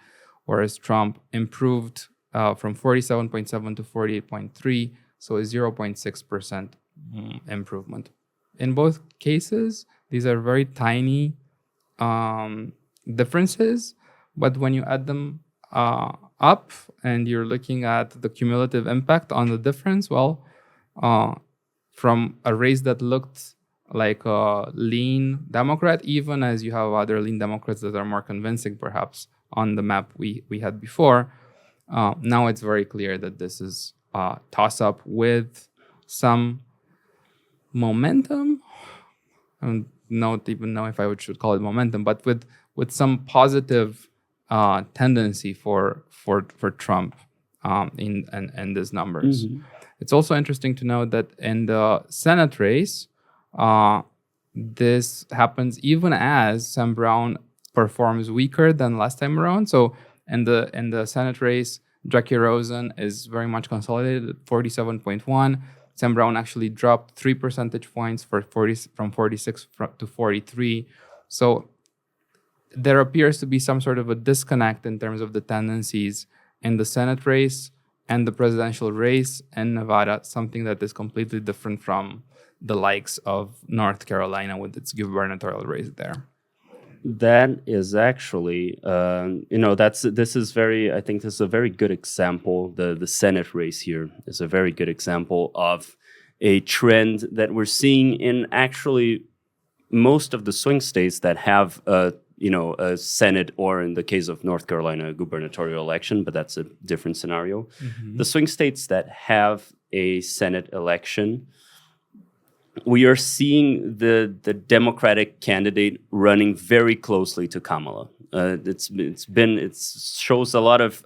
whereas Trump improved from 47.7 to 48.3, so a 0.6% improvement. In both cases, these are very tiny differences, but when you add them up and you're looking at the cumulative impact on the difference, from a race that looked like a lean Democrat, even as you have other lean Democrats that are more convincing perhaps on the map we had before, now it's very clear that this is a toss-up with some momentum. I don't even know if I should call it momentum, but with some positive tendency for Trump in these numbers. It's also interesting to note that in the Senate race, this happens even as Sam Brown performs weaker than last time around. So in the Senate race, Jackie Rosen is very much consolidated at 47.1. Sam Brown actually dropped 3 percentage points from 46 to 43. So there appears to be some sort of a disconnect in terms of the tendencies in the Senate race and the presidential race in Nevada, something that is completely different from the likes of North Carolina with its gubernatorial race there. That is actually, I think this is a very good example. The Senate race here is a very good example of a trend that we're seeing in actually most of the swing states that have a Senate, or in the case of North Carolina, a gubernatorial election, but that's a different scenario. The swing states that have a Senate election, we are seeing the Democratic candidate running very closely to Kamala. It shows a lot of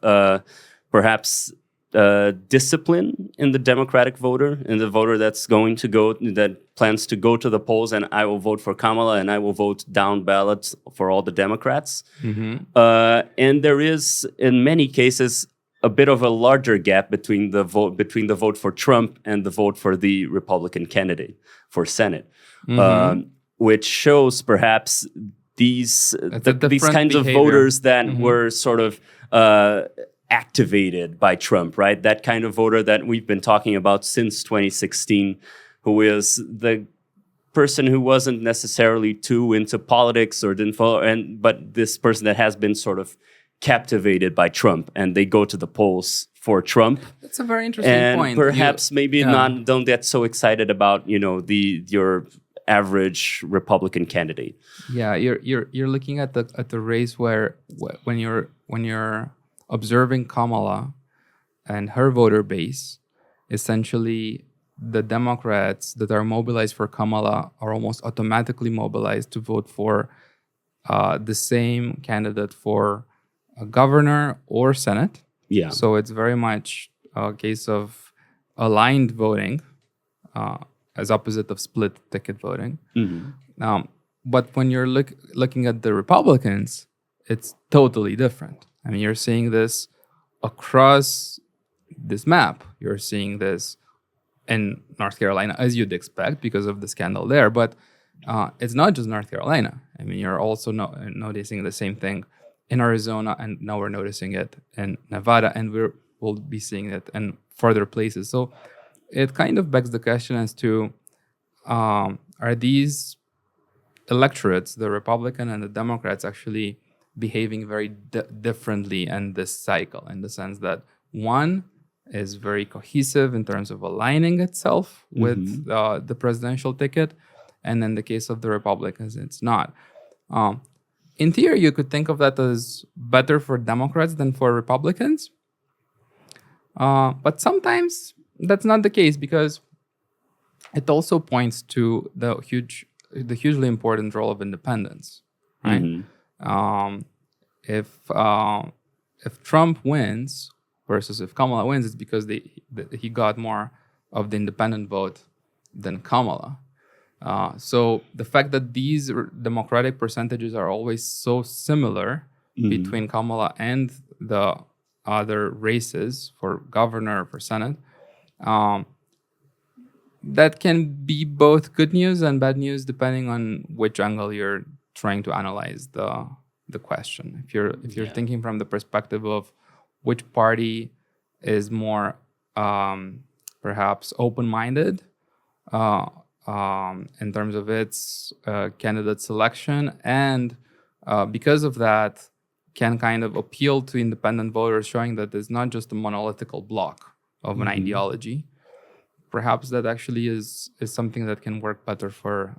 perhaps discipline in the Democratic voter, in the voter that plans to go to the polls and I will vote for Kamala and I will vote down ballots for all the Democrats. And there is, in many cases, a bit of a larger gap between the vote for Trump and the vote for the Republican candidate for Senate, which shows perhaps these kinds of voters that were sort of activated by Trump, right? That kind of voter that we've been talking about since 2016, who is the person who wasn't necessarily too into politics or didn't follow, but this person that has been sort of captivated by Trump, and they go to the polls for Trump. That's a very interesting point. And perhaps don't get so excited about your average Republican candidate. Yeah, you're looking at the race where when you're observing Kamala and her voter base, essentially the Democrats that are mobilized for Kamala are almost automatically mobilized to vote for the same candidate for a governor or Senate. Yeah. So it's very much a case of aligned voting as opposite of split ticket voting. But when you're looking at the Republicans, it's totally different. I mean, you're seeing this across this map. You're seeing this in North Carolina, as you'd expect, because of the scandal there. But it's not just North Carolina. I mean, you're also noticing the same thing in Arizona, and now we're noticing it in Nevada, and we'll be seeing it in further places. So it kind of begs the question as to, are these electorates, the Republican and the Democrats, actually behaving very differently in this cycle, in the sense that one is very cohesive in terms of aligning itself with the presidential ticket, and in the case of the Republicans, it's not. In theory, you could think of that as better for Democrats than for Republicans, but sometimes that's not the case, because it also points to the hugely important role of independence, right? If Trump wins versus if Kamala wins, it's because he got more of the independent vote than Kamala. So the fact that these Democratic percentages are always so similar between Kamala and the other races for governor, for Senate, that can be both good news and bad news depending on which angle you're trying to analyze the question. If you're thinking from the perspective of which party is more perhaps open-minded in terms of its candidate selection, and because of that can kind of appeal to independent voters, showing that there's not just a monolithical block of an ideology. Perhaps that actually is something that can work better for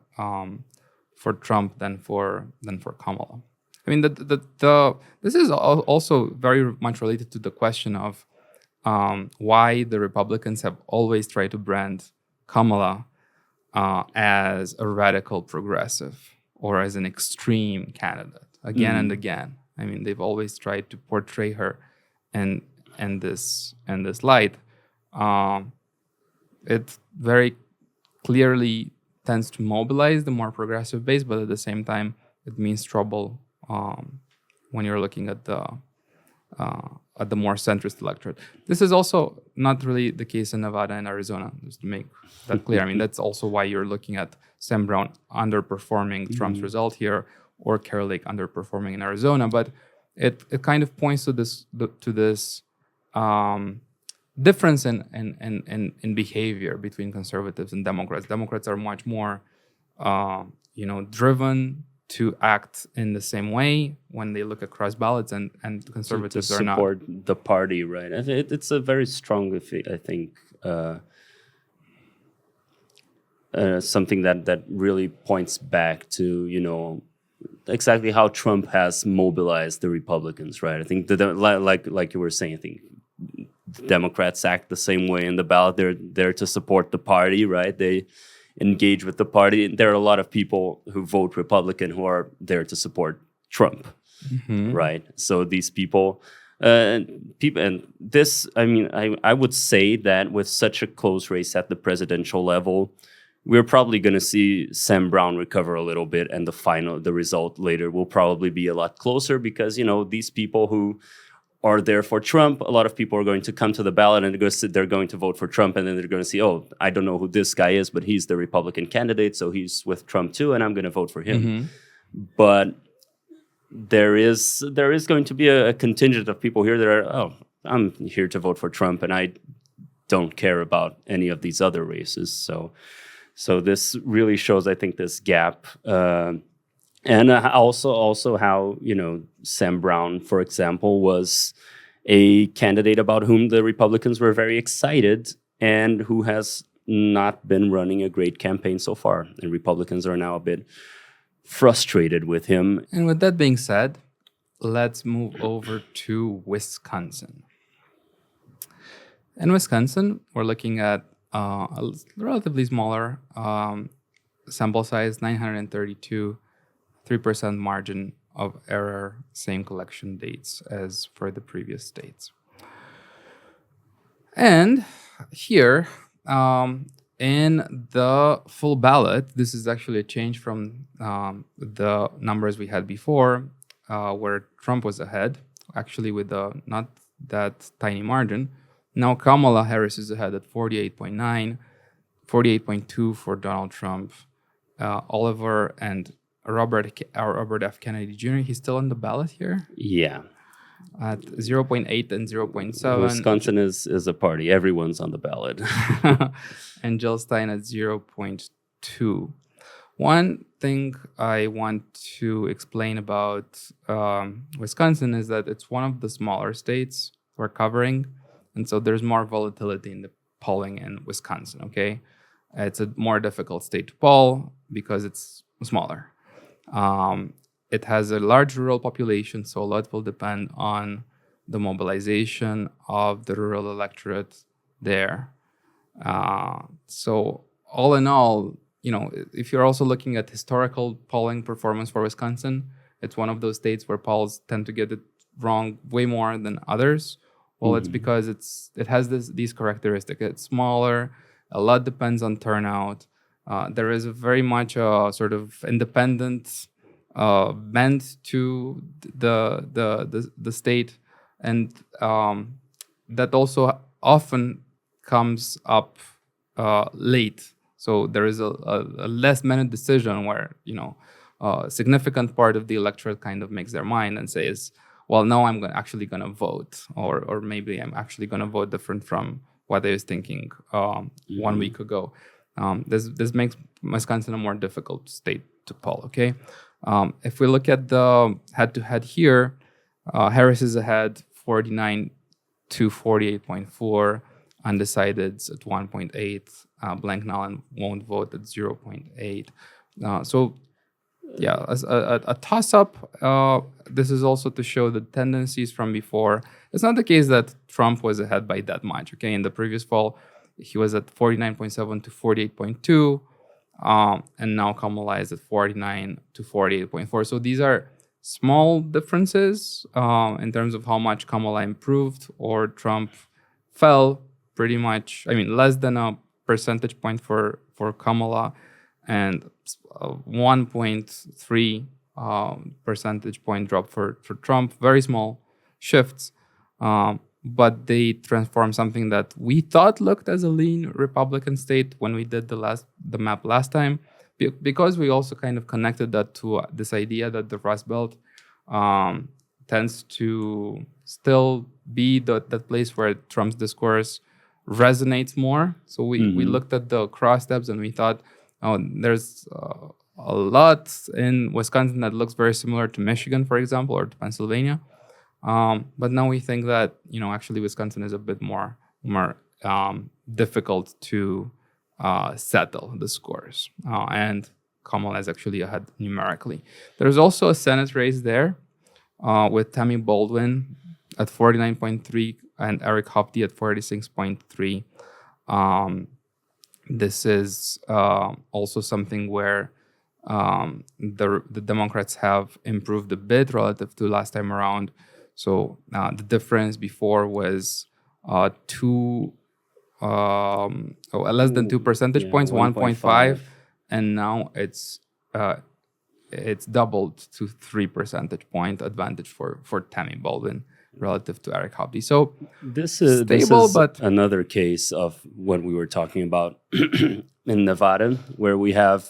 Trump than for Kamala. I mean, this is also very much related to the question of why the Republicans have always tried to brand Kamala as a radical progressive or as an extreme candidate again and again. I mean, they've always tried to portray her in this light. It very clearly tends to mobilize the more progressive base, but at the same time, it means trouble when you're looking at the more centrist electorate. This is also not really the case in Nevada and Arizona, just to make that clear. I mean, that's also why you're looking at Sam Brown underperforming Trump's result here, or Carol Lake underperforming in Arizona. But it kind of points to this difference in behavior between conservatives and Democrats. Democrats are much more, driven to act in the same way when they look across ballots, and conservatives to are not. support the party, right? It's a very strong, I think, something that really points back to exactly how Trump has mobilized the Republicans, right? I think like you were saying, I think the Democrats act the same way in the ballot. They're there to support the party, right? They engage with the party. There are a lot of people who vote Republican who are there to support Trump, right? So these people, and this, I mean, I would say that with such a close race at the presidential level, we're probably going to see Sam Brown recover a little bit, and the result later will probably be a lot closer, because these people who are there for Trump, a lot of people are going to come to the ballot and they're going to vote for Trump, and then they're going to see, oh, I don't know who this guy is, but he's the Republican candidate, so he's with Trump too, and I'm going to vote for him. But there is going to be a contingent of people here that are, oh, I'm here to vote for Trump, and I don't care about any of these other races. So this really shows, I think, this gap. And also how, Sam Brown, for example, was a candidate about whom the Republicans were very excited and who has not been running a great campaign so far. And Republicans are now a bit frustrated with him. And with that being said, let's move over to Wisconsin. In Wisconsin, we're looking at a relatively smaller sample size, 932, 3% margin of error, same collection dates as for the previous states. And here, in the full ballot, this is actually a change from the numbers we had before, where Trump was ahead, actually with not that tiny margin. Now Kamala Harris is ahead at 48.9, 48.2 for Donald Trump. Oliver and Robert F. Kennedy Jr., he's still on the ballot here Yeah. at 0.8 and 0.7. Wisconsin is a party. Everyone's on the ballot. And Jill Stein at 0.2. One thing I want to explain about Wisconsin is that it's one of the smaller states we're covering. And so there's more volatility in the polling in Wisconsin, okay? It's a more difficult state to poll because it's smaller. It has a large rural population, so a lot will depend on the mobilization of the rural electorate there. So all in all, if you're also looking at historical polling performance for Wisconsin, it's one of those states where polls tend to get it wrong way more than others. Well, it's because it has these characteristics. It's smaller. A lot depends on turnout. There is very much a sort of independent bent to the state, and that also often comes up late. So there is a last minute decision where a significant part of the electorate kind of makes their mind and says, well, no, I'm actually going to vote, or maybe I'm actually going to vote different from what I was thinking 1 week ago. This makes Wisconsin a more difficult state to poll, okay? If we look at the head-to-head here, Harris is ahead 49 to 48.4, undecideds at 1.8, blank null and won't vote at 0.8. So yeah, as a toss-up. This is also to show the tendencies from before. It's not the case that Trump was ahead by that much. Okay, in the previous poll, he was at 49.7 to 48.2, and now Kamala is at 49 to 48.4. So these are small differences in terms of how much Kamala improved or Trump fell. Pretty much, less than a percentage point for Kamala, and 1.3 percentage point drop for Trump. Very small shifts, but they transform something that we thought looked as a lean Republican state when we did the map last time, because we also kind of connected that to this idea that the Rust Belt tends to still be that place where Trump's discourse resonates more. So we looked at the cross steps and we thought, there's a lot in Wisconsin that looks very similar to Michigan, for example, or to Pennsylvania. But now we think that, actually Wisconsin is a bit more difficult to settle the scores. And Kamala is actually ahead numerically. There's also a Senate race there with Tammy Baldwin at 49.3 and Eric Hopty at 46.3. This is also something where the Democrats have improved a bit relative to last time around. So the difference before was less than 2 percentage points, 1.5, and now it's doubled to 3 percentage point advantage for Tammy Baldwin relative to Eric Hopty. So this is but another case of what we were talking about in Nevada, where we have,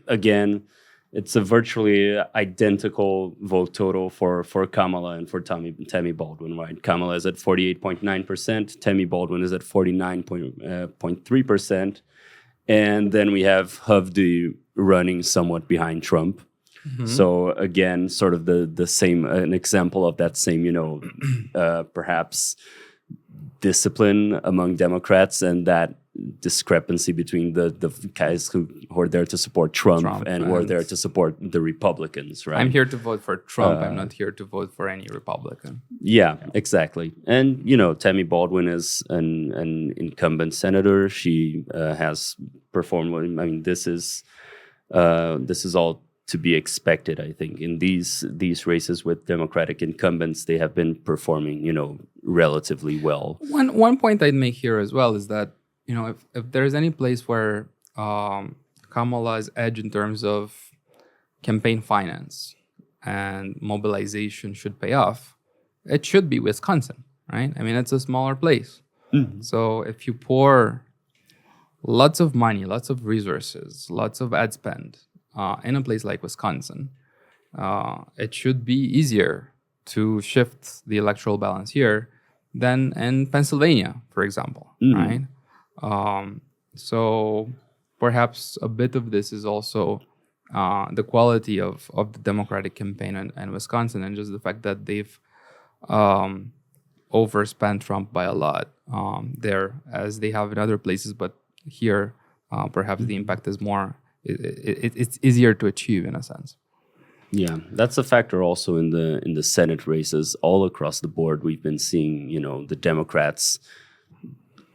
again, it's a virtually identical vote total for Kamala and for Tammy Baldwin, right? Kamala is at 48.9%, Tammy Baldwin is at 49.3%, and then we have Hovde running somewhat behind Trump. So again, sort of the same, an example of that same, perhaps discipline among Democrats and that discrepancy between the guys who are there to support Trump and who are there to support the Republicans, right? I'm here to vote for Trump. I'm not here to vote for any Republican. Yeah, exactly. And, Tammy Baldwin is an incumbent senator. She has performed, this is all to be expected, I think. In these races with Democratic incumbents, they have been performing, relatively well. One point I'd make here as well is that, if there's any place where Kamala's edge in terms of campaign finance and mobilization should pay off, it should be Wisconsin. right? I mean, it's a smaller place. So if you pour lots of money, lots of resources, lots of ad spend in a place like Wisconsin, it should be easier to shift the electoral balance here than in Pennsylvania, for example, right? So perhaps a bit of this is also the quality of the Democratic campaign in Wisconsin, and just the fact that they've overspent Trump by a lot there, as they have in other places. But here, perhaps the impact is more, it's easier to achieve in a sense. Yeah, that's a factor also in the Senate races all across the board. We've been seeing, the Democrats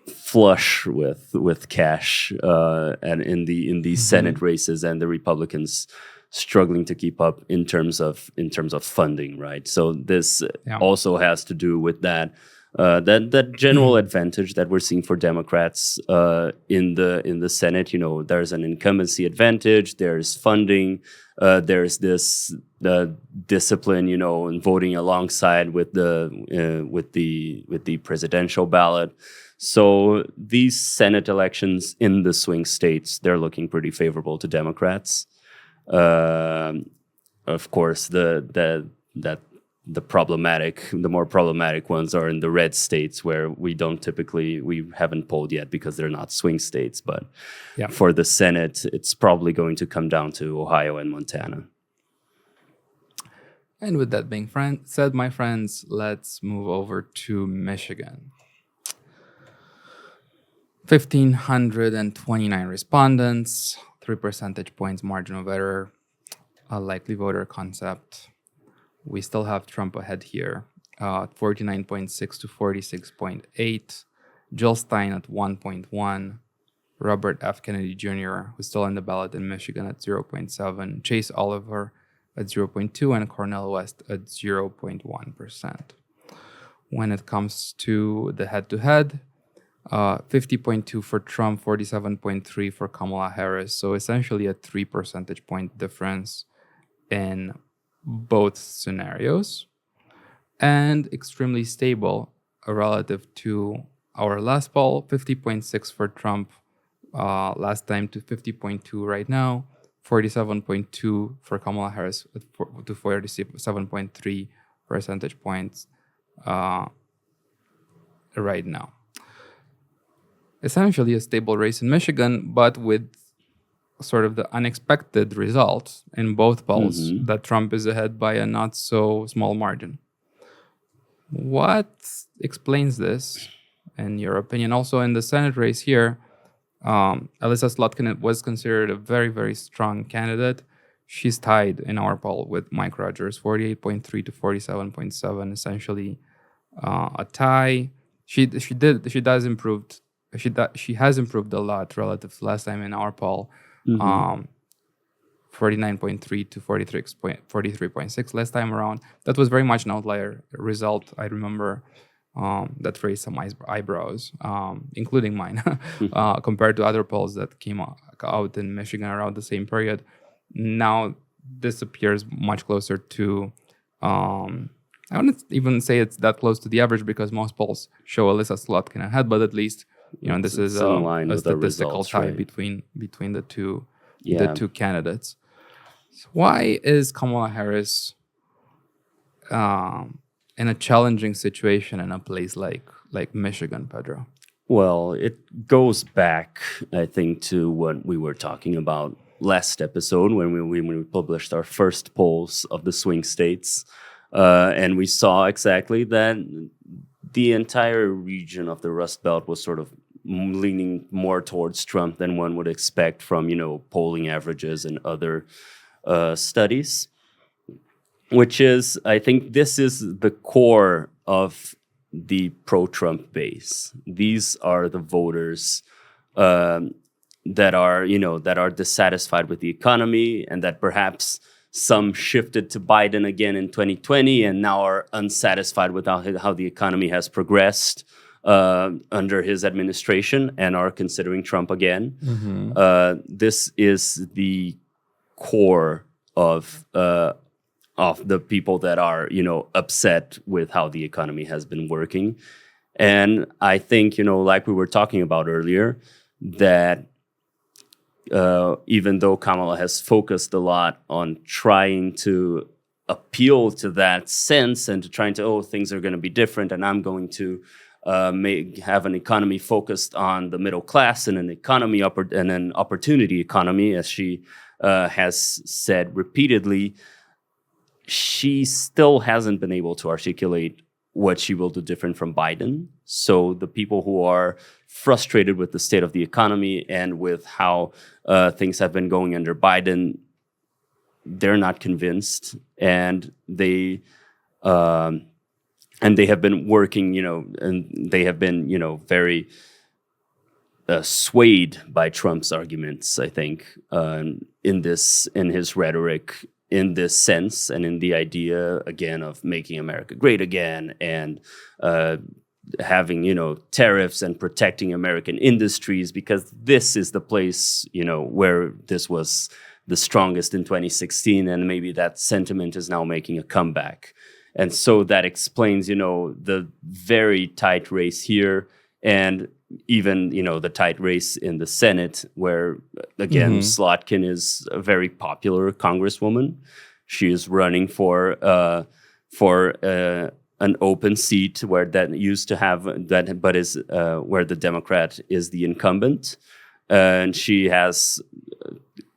flush with cash, and in these Senate races, and the Republicans struggling to keep up in terms of funding, right? So this also has to do with that. That general advantage that we're seeing for Democrats in the Senate. There's an incumbency advantage. There's funding. There's this discipline, in voting alongside with the presidential ballot. So these Senate elections in the swing states, they're looking pretty favorable to Democrats. Of course, the more problematic ones are in the red states, where we haven't polled yet because they're not swing states. But for the Senate, it's probably going to come down to Ohio and Montana. And with that being said, my friends, let's move over to Michigan. 1,529 respondents, 3 percentage points margin of error, a likely voter concept. We still have Trump ahead here, 49.6 to 46.8. Jill Stein at 1.1. Robert F. Kennedy Jr., who's still on the ballot in Michigan, at 0.7. Chase Oliver at 0.2, and Cornel West at 0.1%. When it comes to the head-to-head, 50.2 for Trump, 47.3 for Kamala Harris. So essentially a 3 percentage point difference in both scenarios, and extremely stable relative to our last poll. 50.6 for Trump last time to 50.2 right now, 47.2 for Kamala Harris to 47.3 percentage points right now. Essentially a stable race in Michigan, but with sort of the unexpected result in both polls that Trump is ahead by a not so small margin. What explains this, in your opinion? Also in the Senate race here, Alyssa Slotkin was considered a very, very strong candidate. She's tied in our poll with Mike Rogers, 48.3 to 47.7, essentially a tie. She has improved a lot relative to last time in our poll. 49.3 to 43.6 last time around. That was very much an outlier result. I remember that raised some eyebrows, including mine, compared to other polls that came out in Michigan around the same period. Now this appears much closer to, I wouldn't even say it's that close to the average, because most polls show Alyssa Slotkin ahead, but at least this is a statistical tie, right, between the two candidates. So why is Kamala Harris in a challenging situation in a place like Michigan, Pedro? Well, it goes back, I think, to what we were talking about last episode when we published our first polls of the swing states, and we saw exactly that the entire region of the Rust Belt was sort of leaning more towards Trump than one would expect from, polling averages and other studies, which is, I think this is the core of the pro-Trump base. These are the voters that are dissatisfied with the economy, and that perhaps some shifted to Biden again in 2020 and now are unsatisfied with how the economy has progressed under his administration and are considering Trump again. This is the core of of the people that are, upset with how the economy has been working. And I think, like we were talking about earlier, that even though Kamala has focused a lot on trying to appeal to that sense and to trying to, things are going to be different, and I'm going to have an economy focused on the middle class and an economy and an opportunity economy, as she has said repeatedly, she still hasn't been able to articulate what she will do different from Biden. So the people who are frustrated with the state of the economy and with how things have been going under Biden, they're not convinced, and they have been working, and they have been, very swayed by Trump's arguments, I think, in his rhetoric, in this sense, and in the idea, again, of making America great again, and having, tariffs and protecting American industries, because this is the place, where this was the strongest in 2016, and maybe that sentiment is now making a comeback. And so that explains, the very tight race here, and even, the tight race in the Senate, where, again, Slotkin is a very popular congresswoman. She is running for an open seat where that used to have that, but is where the Democrat is the incumbent, and she has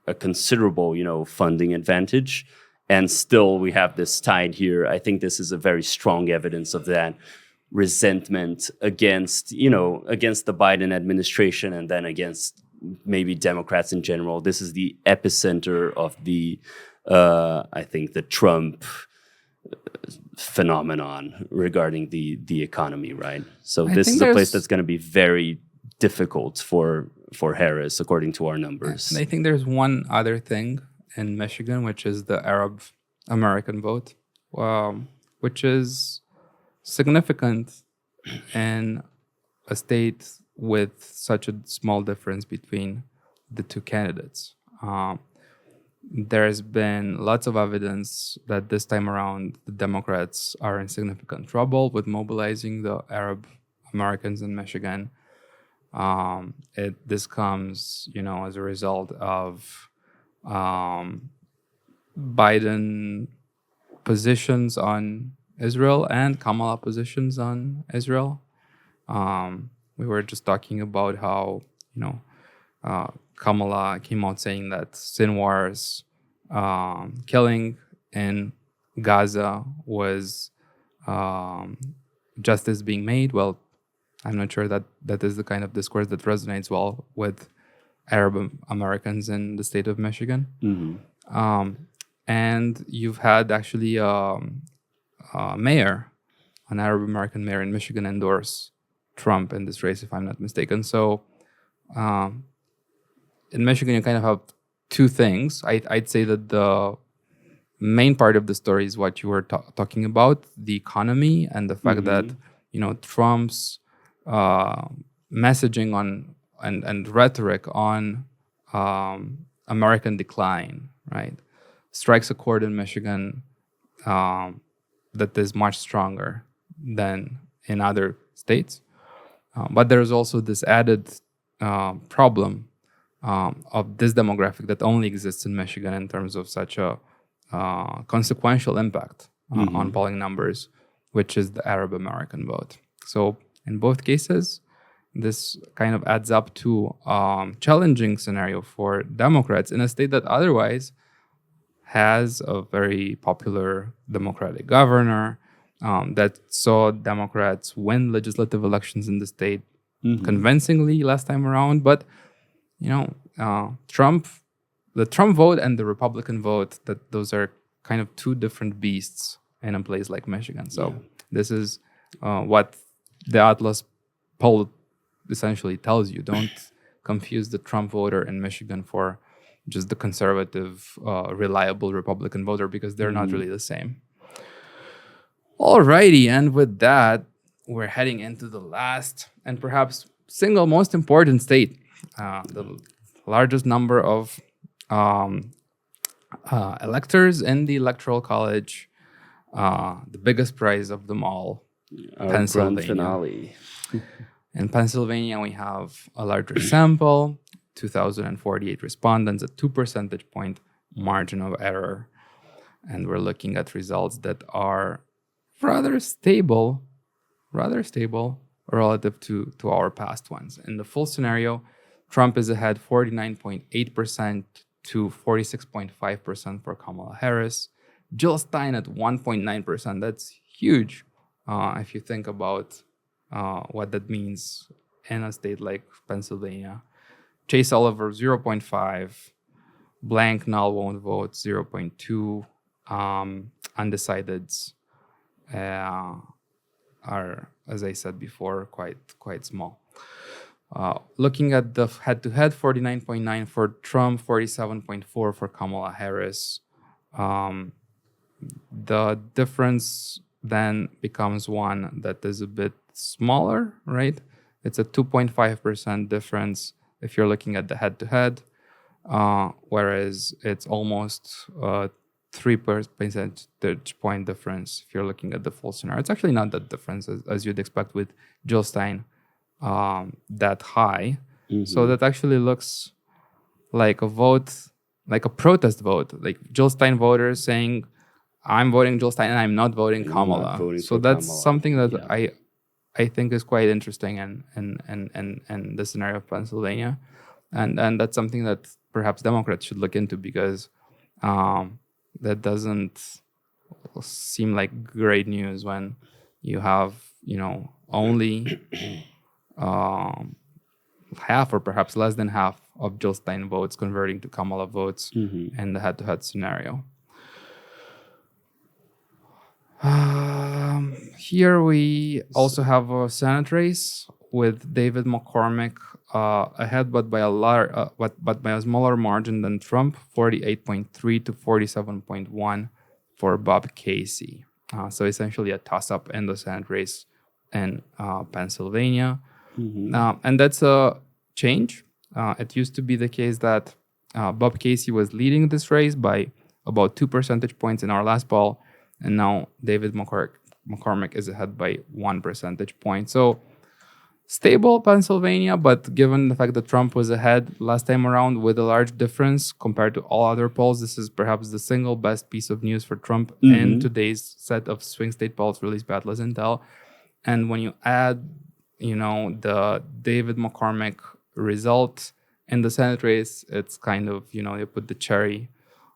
a considerable, funding advantage. And still, we have this tide here. I think this is a very strong evidence of that resentment against the Biden administration, and then against maybe Democrats in general. This is the epicenter of I think, the Trump phenomenon regarding the economy, right? So this is a place that's going to be very difficult for Harris, according to our numbers. And I think there's one other thing in Michigan, which is the Arab American vote, which is significant in a state with such a small difference between the two candidates. There's been lots of evidence that this time around the Democrats are in significant trouble with mobilizing the Arab Americans in Michigan. This comes, as a result of Biden positions on Israel and Kamala positions on Israel. We were just talking about how, Kamala came out saying that Sinwar's killing in Gaza was justice being made. Well, I'm not sure that is the kind of discourse that resonates well with Arab Americans in the state of Michigan. Mm-hmm. And you've had actually a mayor, an Arab American mayor in Michigan, endorse Trump in this race, if I'm not mistaken. So in Michigan, you kind of have two things. I'd say that the main part of the story is what you were talking about, the economy, and the fact that, Trump's messaging on and rhetoric on American decline, right, strikes a chord in Michigan that is much stronger than in other states. But there's also this added problem of this demographic that only exists in Michigan in terms of such a consequential impact on polling numbers, which is the Arab American vote. So in both cases, this kind of adds up to a challenging scenario for Democrats in a state that otherwise has a very popular Democratic governor that saw Democrats win legislative elections in the state convincingly last time around. But, Trump, the Trump vote and the Republican vote, that those are kind of two different beasts in a place like Michigan. So this is what the Atlas poll essentially tells you. Don't confuse the Trump voter in Michigan for just the conservative, reliable Republican voter, because they're not really the same. Alrighty, and with that, we're heading into the last and perhaps single most important state, the largest number of electors in the Electoral College, the biggest prize of them all, Our grand Pennsylvania. finale. In Pennsylvania, we have a larger sample, 2,048 respondents, a 2 percentage point margin of error. And we're looking at results that are rather stable relative to our past ones. In the full scenario, Trump is ahead 49.8% to 46.5% for Kamala Harris. Jill Stein at 1.9%. That's huge if you think about what that means in a state like Pennsylvania. Chase Oliver, 0.5. Blank, null, won't vote, 0.2. Undecideds are, as I said before, quite small. Looking at the head-to-head, 49.9 for Trump, 47.4 for Kamala Harris. The difference then becomes one that is a bit smaller, right? It's a 2.5% difference if you're looking at the head-to-head, whereas it's almost 3 percentage point difference if you're looking at the full scenario. It's actually not that difference as you'd expect with Jill Stein that high. Mm-hmm. So that actually looks like a vote, like a protest vote, like Jill Stein voters saying, I'm voting Jill Stein and I'm not voting Kamala. So that's Kamala. Something that I think is quite interesting in the scenario of Pennsylvania. And that's something that perhaps Democrats should look into, because that doesn't seem like great news when you have, only half or perhaps less than half of Jill Stein votes converting to Kamala votes in the head-to-head scenario. Here we also have a Senate race with David McCormick ahead, but by a smaller margin than Trump, 48.3 to 47.1 for Bob Casey. So essentially a toss-up in the Senate race in Pennsylvania. And that's a change. It used to be the case that Bob Casey was leading this race by about 2 percentage points in our last poll, and now David McCormick is ahead by 1 percentage point. So stable Pennsylvania, but given the fact that Trump was ahead last time around with a large difference compared to all other polls, this is perhaps the single best piece of news for Trump in today's set of swing state polls released by AtlasIntel. And when you add, the David McCormick result in the Senate race, it's kind of, you put the cherry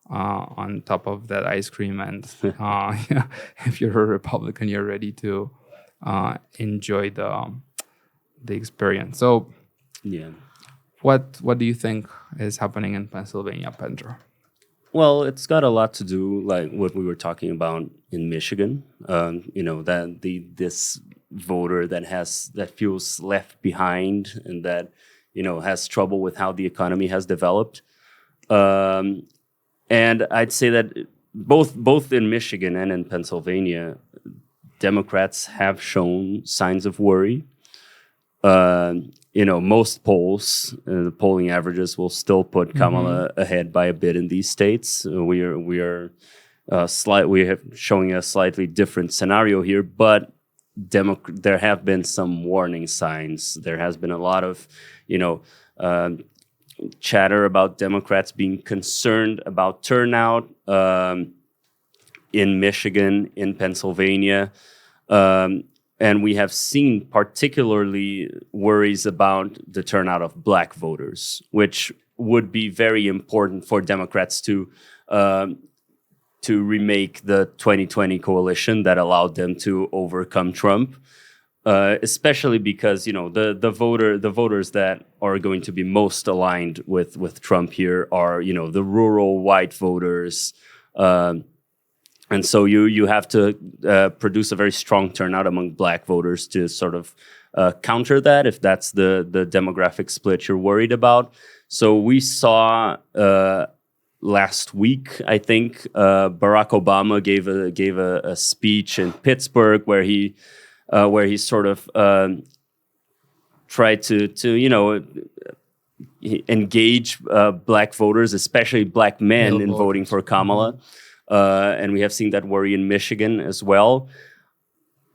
on top of that ice cream, and if you're a Republican, you're ready to enjoy the experience. So, what do you think is happening in Pennsylvania, Pedro? Well, it's got a lot to do, like what we were talking about in Michigan. That this voter that feels left behind and that has trouble with how the economy has developed. And I'd say that both in Michigan and in Pennsylvania, Democrats have shown signs of worry. Most polls, the polling averages will still put Kamala ahead by a bit in these states. We are showing a slightly different scenario here, but there have been some warning signs. There has been a lot of, chatter about Democrats being concerned about turnout in Michigan, in Pennsylvania. And we have seen particularly worries about the turnout of Black voters, which would be very important for Democrats to remake the 2020 coalition that allowed them to overcome Trump. Especially because the voters that are going to be most aligned with Trump here are the rural white voters, and so you have to produce a very strong turnout among Black voters to sort of counter that, if that's the demographic split you're worried about. So we saw last week, I think, Barack Obama gave a speech in Pittsburgh where he sort of tried to engage black voters, especially black men, Male in voting voters. for Kamala. And we have seen that worry in Michigan as well.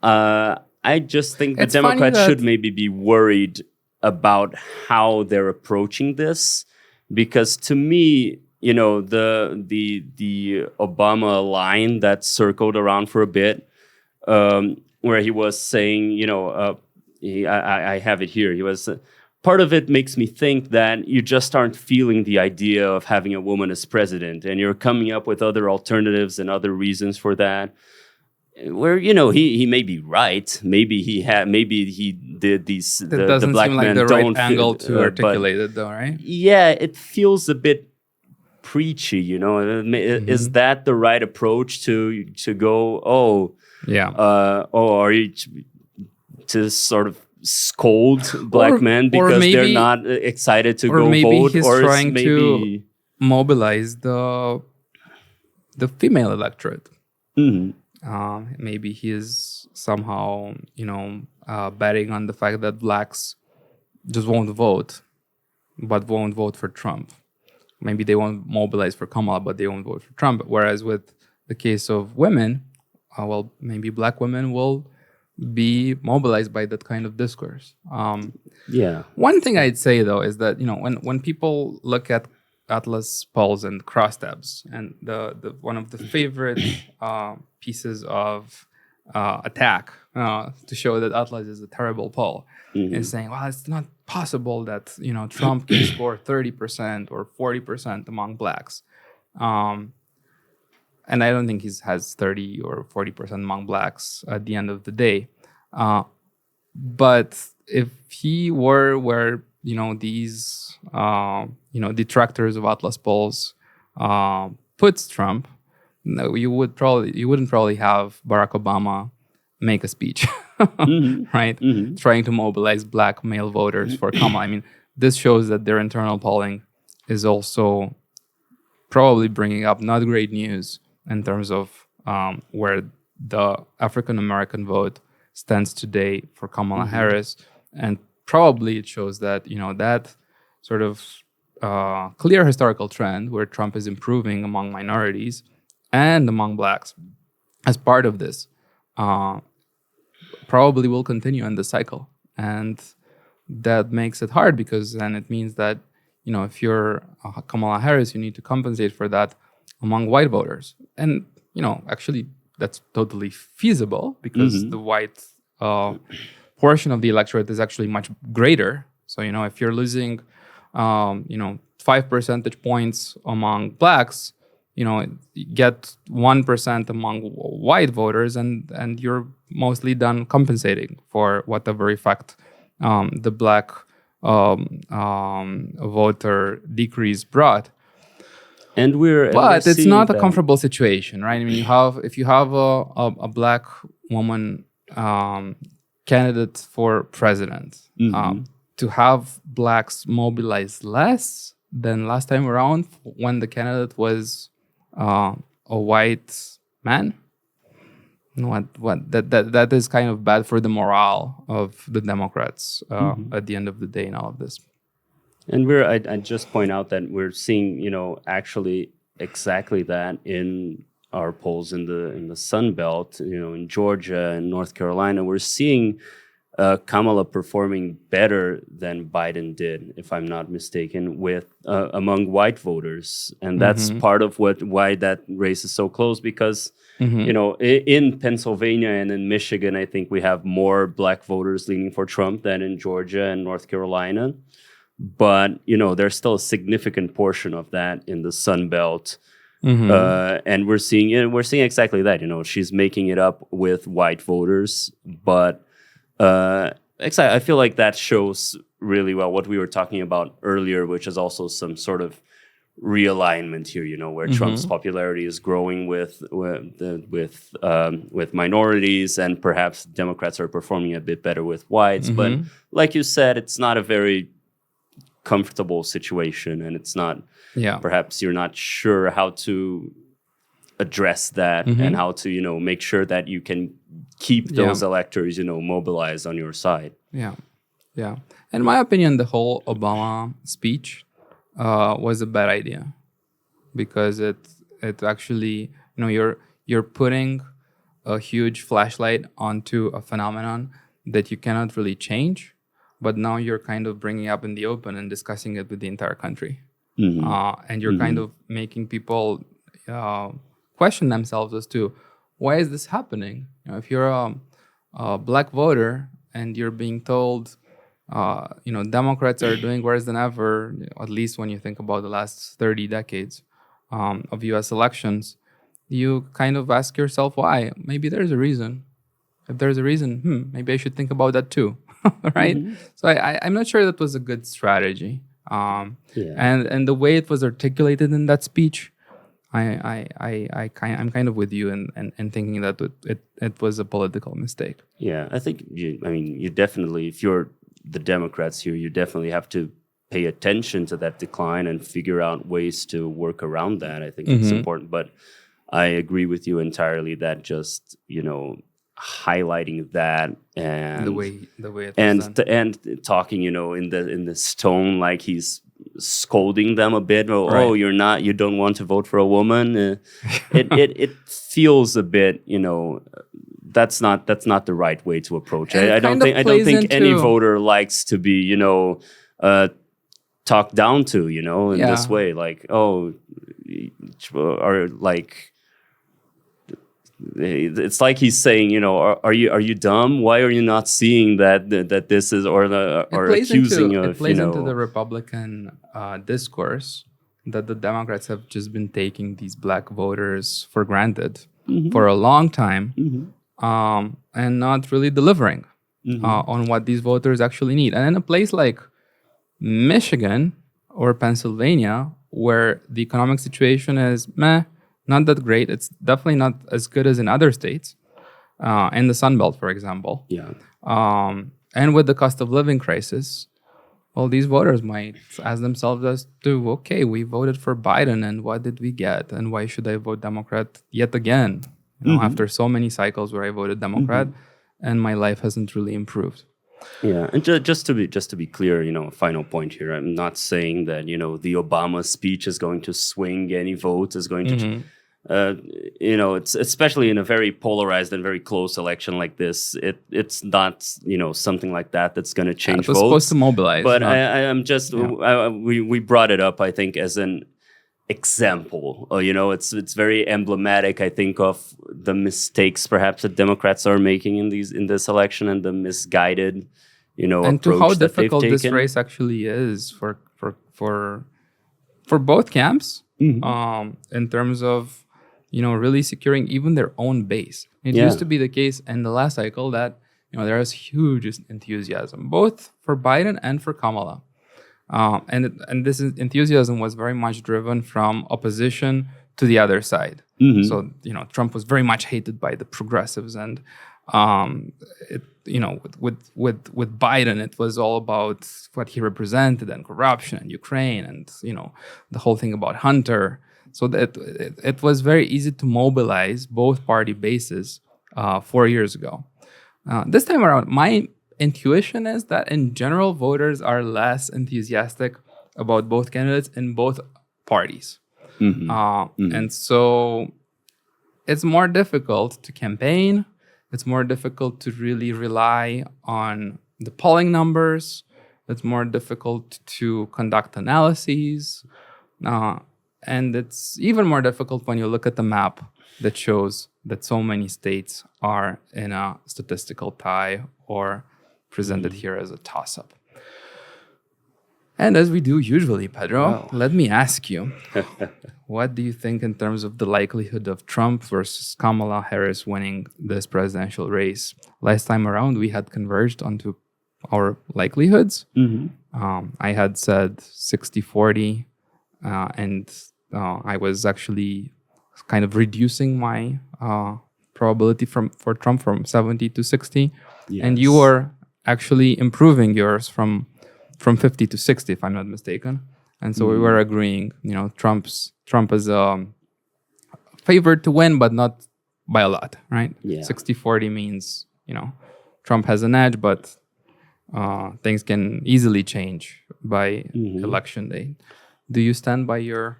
I just think the It's funny Democrats that- should maybe be worried about how they're approaching this, because to me, the Obama line that circled around for a bit, where he was saying, I have it here. He was part of it makes me think that you just aren't feeling the idea of having a woman as president, and you're coming up with other alternatives and other reasons for that. Where he may be right, maybe he did these. That the doesn't black seem like men the right don't angle fit, to articulate it, though, right? Yeah, it feels a bit preachy. Is that the right approach to go? Oh, Yeah. are you to sort of scold black men because they're maybe- not excited to or go maybe vote, he's or trying maybe to mobilize the female electorate. Maybe he is somehow, betting on the fact that blacks just won't vote, but won't vote for Trump. Maybe they won't mobilize for Kamala, but they won't vote for Trump. Whereas with the case of women, maybe black women will be mobilized by that kind of discourse. Yeah. One thing I'd say, though, is that when people look at Atlas polls and crosstabs, and the one of the favorite pieces of attack to show that Atlas is a terrible poll is saying, well, it's not possible that Trump can score 30% or 40% among blacks. And I don't think he has 30 or 40% among blacks at the end of the day. But if he were where these detractors of Atlas polls puts Trump, no, you wouldn't probably have Barack Obama make a speech, right? Trying to mobilize black male voters for Kamala. I mean, this shows that their internal polling is also probably bringing up not great news in terms of where the African American vote stands today for Kamala Harris, and probably it shows that that sort of clear historical trend where Trump is improving among minorities and among blacks as part of this probably will continue in the cycle, and that makes it hard, because then it means that if you're Kamala Harris, you need to compensate for that among white voters, and actually that's totally feasible because the white portion of the electorate is actually much greater. So if you're losing 5 percentage points among blacks, you get 1% among white voters, and you're mostly done compensating for whatever effect the black voter decrease brought. And But it's seeing not a that- comfortable situation, right? I mean, if you have a black woman candidate for president, to have blacks mobilize less than last time around when the candidate was a white man, that is kind of bad for the morale of the Democrats at the end of the day in all of this. And I just point out that we're seeing, actually exactly that in our polls in the Sun Belt, in Georgia and North Carolina. We're seeing Kamala performing better than Biden did, if I'm not mistaken, with among white voters, and that's part of why that race is so close. Because in Pennsylvania and in Michigan, I think we have more black voters leaning for Trump than in Georgia and North Carolina. But there's still a significant portion of that in the Sun Belt, and we're seeing exactly that. She's making it up with white voters, but I feel like that shows really well what we were talking about earlier, which is also some sort of realignment here. Where Trump's popularity is growing with minorities, and perhaps Democrats are performing a bit better with whites. But like you said, it's not a very comfortable situation, and it's not. Perhaps you're not sure how to address that and how to make sure that you can keep those electors mobilized on your side. Yeah. In my opinion, the whole Obama speech was a bad idea because it actually, you're putting a huge flashlight onto a phenomenon that you cannot really change, but now you're kind of bringing up in the open and discussing it with the entire country. And you're kind of making people uh, question themselves as to why is this happening. If you're a black voter and you're being told, Democrats are doing worse than ever, at least when you think about the last 30 decades of U.S. elections, you kind of ask yourself why. Maybe there's a reason. If there's a reason, maybe I should think about that too, right? So I'm not sure that was a good strategy. Yeah. And the way it was articulated in that speech, I'm kind of with you in thinking that it was a political mistake. Yeah, I think you definitely, if you're the Democrats here, you definitely have to pay attention to that decline and figure out ways to work around that. I think it's important, but I agree with you entirely that just highlighting that and The way it was done. and talking in this tone like he's scolding them a bit. Oh, Right. you don't want to vote for a woman. It feels a bit that's not the right way to approach And it. it I don't kind of think plays any into- voter likes to be talked down to in this Yeah. way, like, oh, or like it's like he's saying, are you dumb? Why are you not seeing that this is or accusing you it of plays into the Republican discourse that the Democrats have just been taking these black voters for granted for a long time, and not really delivering on what these voters actually need. And in a place like Michigan or Pennsylvania, where the economic situation is not that great, it's definitely not as good as in other states, in the Sun Belt, for example. Yeah. And with the cost of living crisis, well, these voters might ask themselves as to, okay, we voted for Biden, and what did we get? And why should I vote Democrat yet again? After so many cycles where I voted Democrat, and my life hasn't really improved. Yeah, and just to be clear, a final point here. I'm not saying that the Obama speech is going to swing any votes, is going to, it's especially in a very polarized and very close election like this. It's not something like that's going to change It was votes. supposed to mobilize. But not- I'm just we brought it up, I think, as an example. It's very emblematic, I think, of the mistakes perhaps that Democrats are making in this election and the misguided and approach to how that they've difficult this taken. race actually is for both camps, in terms of really securing even their own base. It Yeah. used to be the case in the last cycle that there was huge enthusiasm both for Biden and for Kamala, and this enthusiasm was very much driven from opposition to the other side. So Trump was very much hated by the progressives, and with Biden, it was all about what he represented and corruption and Ukraine and the whole thing about Hunter. So that it was very easy to mobilize both party bases 4 years ago. This time around, my intuition is that in general, voters are less enthusiastic about both candidates in both parties. And so it's more difficult to campaign. It's more difficult to really rely on the polling numbers. It's more difficult to conduct analyses. And it's even more difficult when you look at the map that shows that so many states are in a statistical tie or presented here as a toss-up. And as we do usually, Pedro, let me ask you, what do you think in terms of the likelihood of Trump versus Kamala Harris winning this presidential race? Last time around, we had converged onto our likelihoods. I had said 60-40, and I was actually kind of reducing my probability for Trump from 70 to 60. Yes. And you were actually improving yours from 50 to 60, if I'm not mistaken. And so we were agreeing, Trump is favored to win, but not by a lot, right? Yeah. 60-40 means, Trump has an edge, but things can easily change by election day. Do you stand by your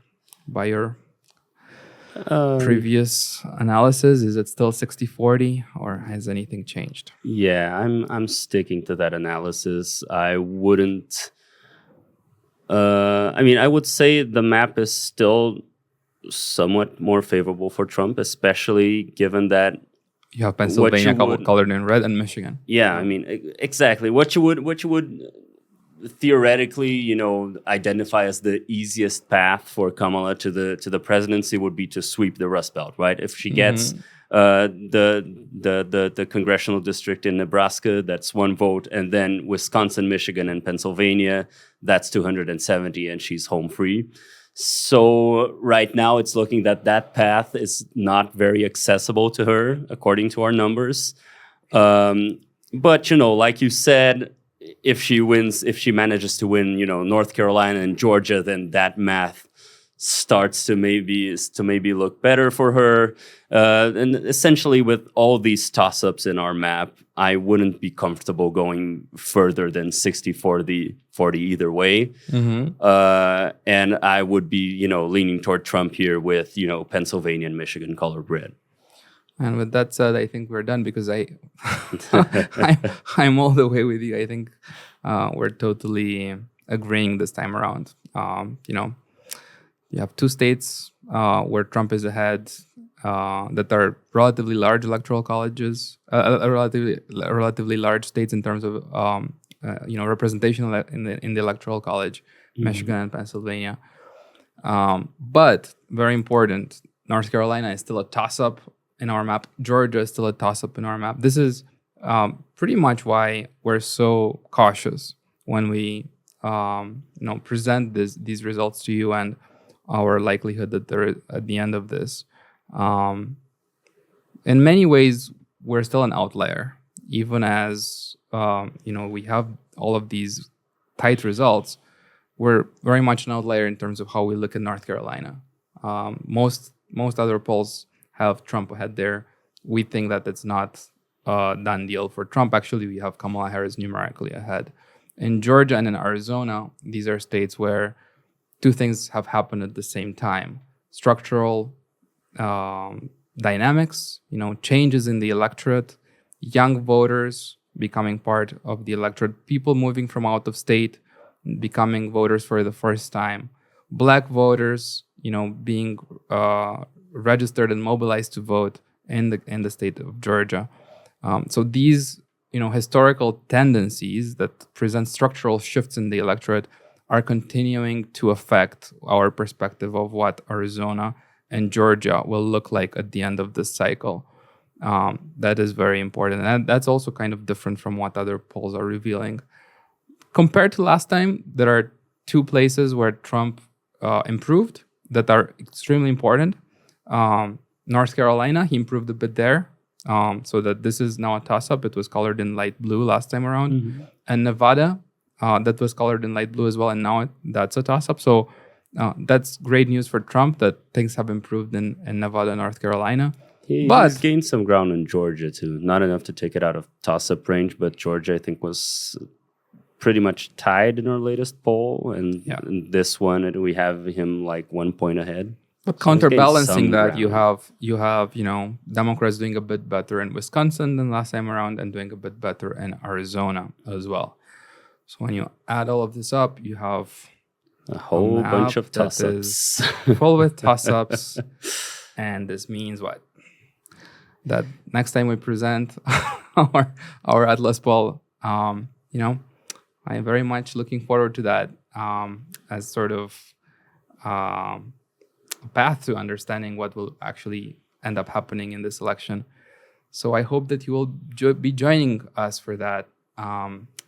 previous analysis? Is it still 60-40, or has anything changed? Yeah, I'm sticking to that analysis. I wouldn't. I mean, I would say the map is still somewhat more favorable for Trump, especially given that You have Pennsylvania would- colored in red and Michigan. yeah, I mean, exactly what you would theoretically, identify as the easiest path for Kamala to the presidency would be to sweep the Rust Belt, right? If she gets the congressional district in Nebraska, that's one vote, and then Wisconsin, Michigan, and Pennsylvania, that's 270, and she's home free. So right now, it's looking that path is not very accessible to her, according to our numbers. But like you said, if she manages to win, North Carolina and Georgia, then that math starts to maybe look better for her. And essentially, with all these toss-ups in our map, I wouldn't be comfortable going further than 60-40 either way. And I would be, leaning toward Trump here with, Pennsylvania and Michigan colored red. And with that said, I think we're done because I'm all the way with you. I think we're totally agreeing this time around. You have two states where Trump is ahead that are relatively large electoral colleges, relatively large states in terms of representation in the electoral college, Michigan and Pennsylvania. But very important, North Carolina is still a toss-up in our map. Georgia is still a toss-up in our map. This is pretty much why we're so cautious when we present these results to you and our likelihood that they're at the end of this. In many ways, we're still an outlier, even as we have all of these tight results. We're very much an outlier in terms of how we look at North Carolina. Most other polls have Trump ahead there. We think that it's not a done deal for Trump. Actually, we have Kamala Harris numerically ahead. In Georgia and in Arizona, these are states where two things have happened at the same time. Structural dynamics, changes in the electorate, young voters becoming part of the electorate, people moving from out of state, becoming voters for the first time, Black voters, being registered and mobilized to vote in the state of Georgia. So these, historical tendencies that present structural shifts in the electorate are continuing to affect our perspective of what Arizona and Georgia will look like at the end of this cycle. That is very important. And that's also kind of different from what other polls are revealing. Compared to last time, there are two places where Trump improved that are extremely important. North Carolina, he improved a bit there. So that this is now a toss-up. It was colored in light blue last time around. And Nevada, that was colored in light blue as well, and now that's a toss-up. So that's great news for Trump that things have improved in Nevada and North Carolina. He's gained some ground in Georgia too. Not enough to take it out of toss-up range, but Georgia, I think, was pretty much tied in our latest poll. And in this one, we have him like 1 point ahead. But counterbalancing that, you have Democrats doing a bit better in Wisconsin than last time around and doing a bit better in Arizona as well. So when you add all of this up, you have a whole bunch of toss-ups. Full with toss-ups. And this means what? That next time we present our Atlas poll, I'm very much looking forward to that as sort of a path to understanding what will actually end up happening in this election. So I hope that you will be joining us for that.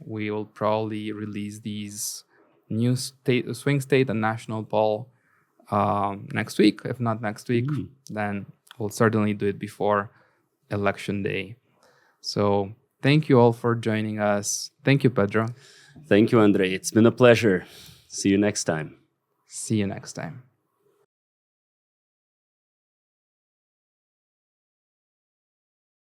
We will probably release these new swing state and national poll next week. If not next week, then we'll certainly do it before Election Day. So thank you all for joining us. Thank you, Pedro. Thank you, Andrei. It's been a pleasure. See you next time. See you next time.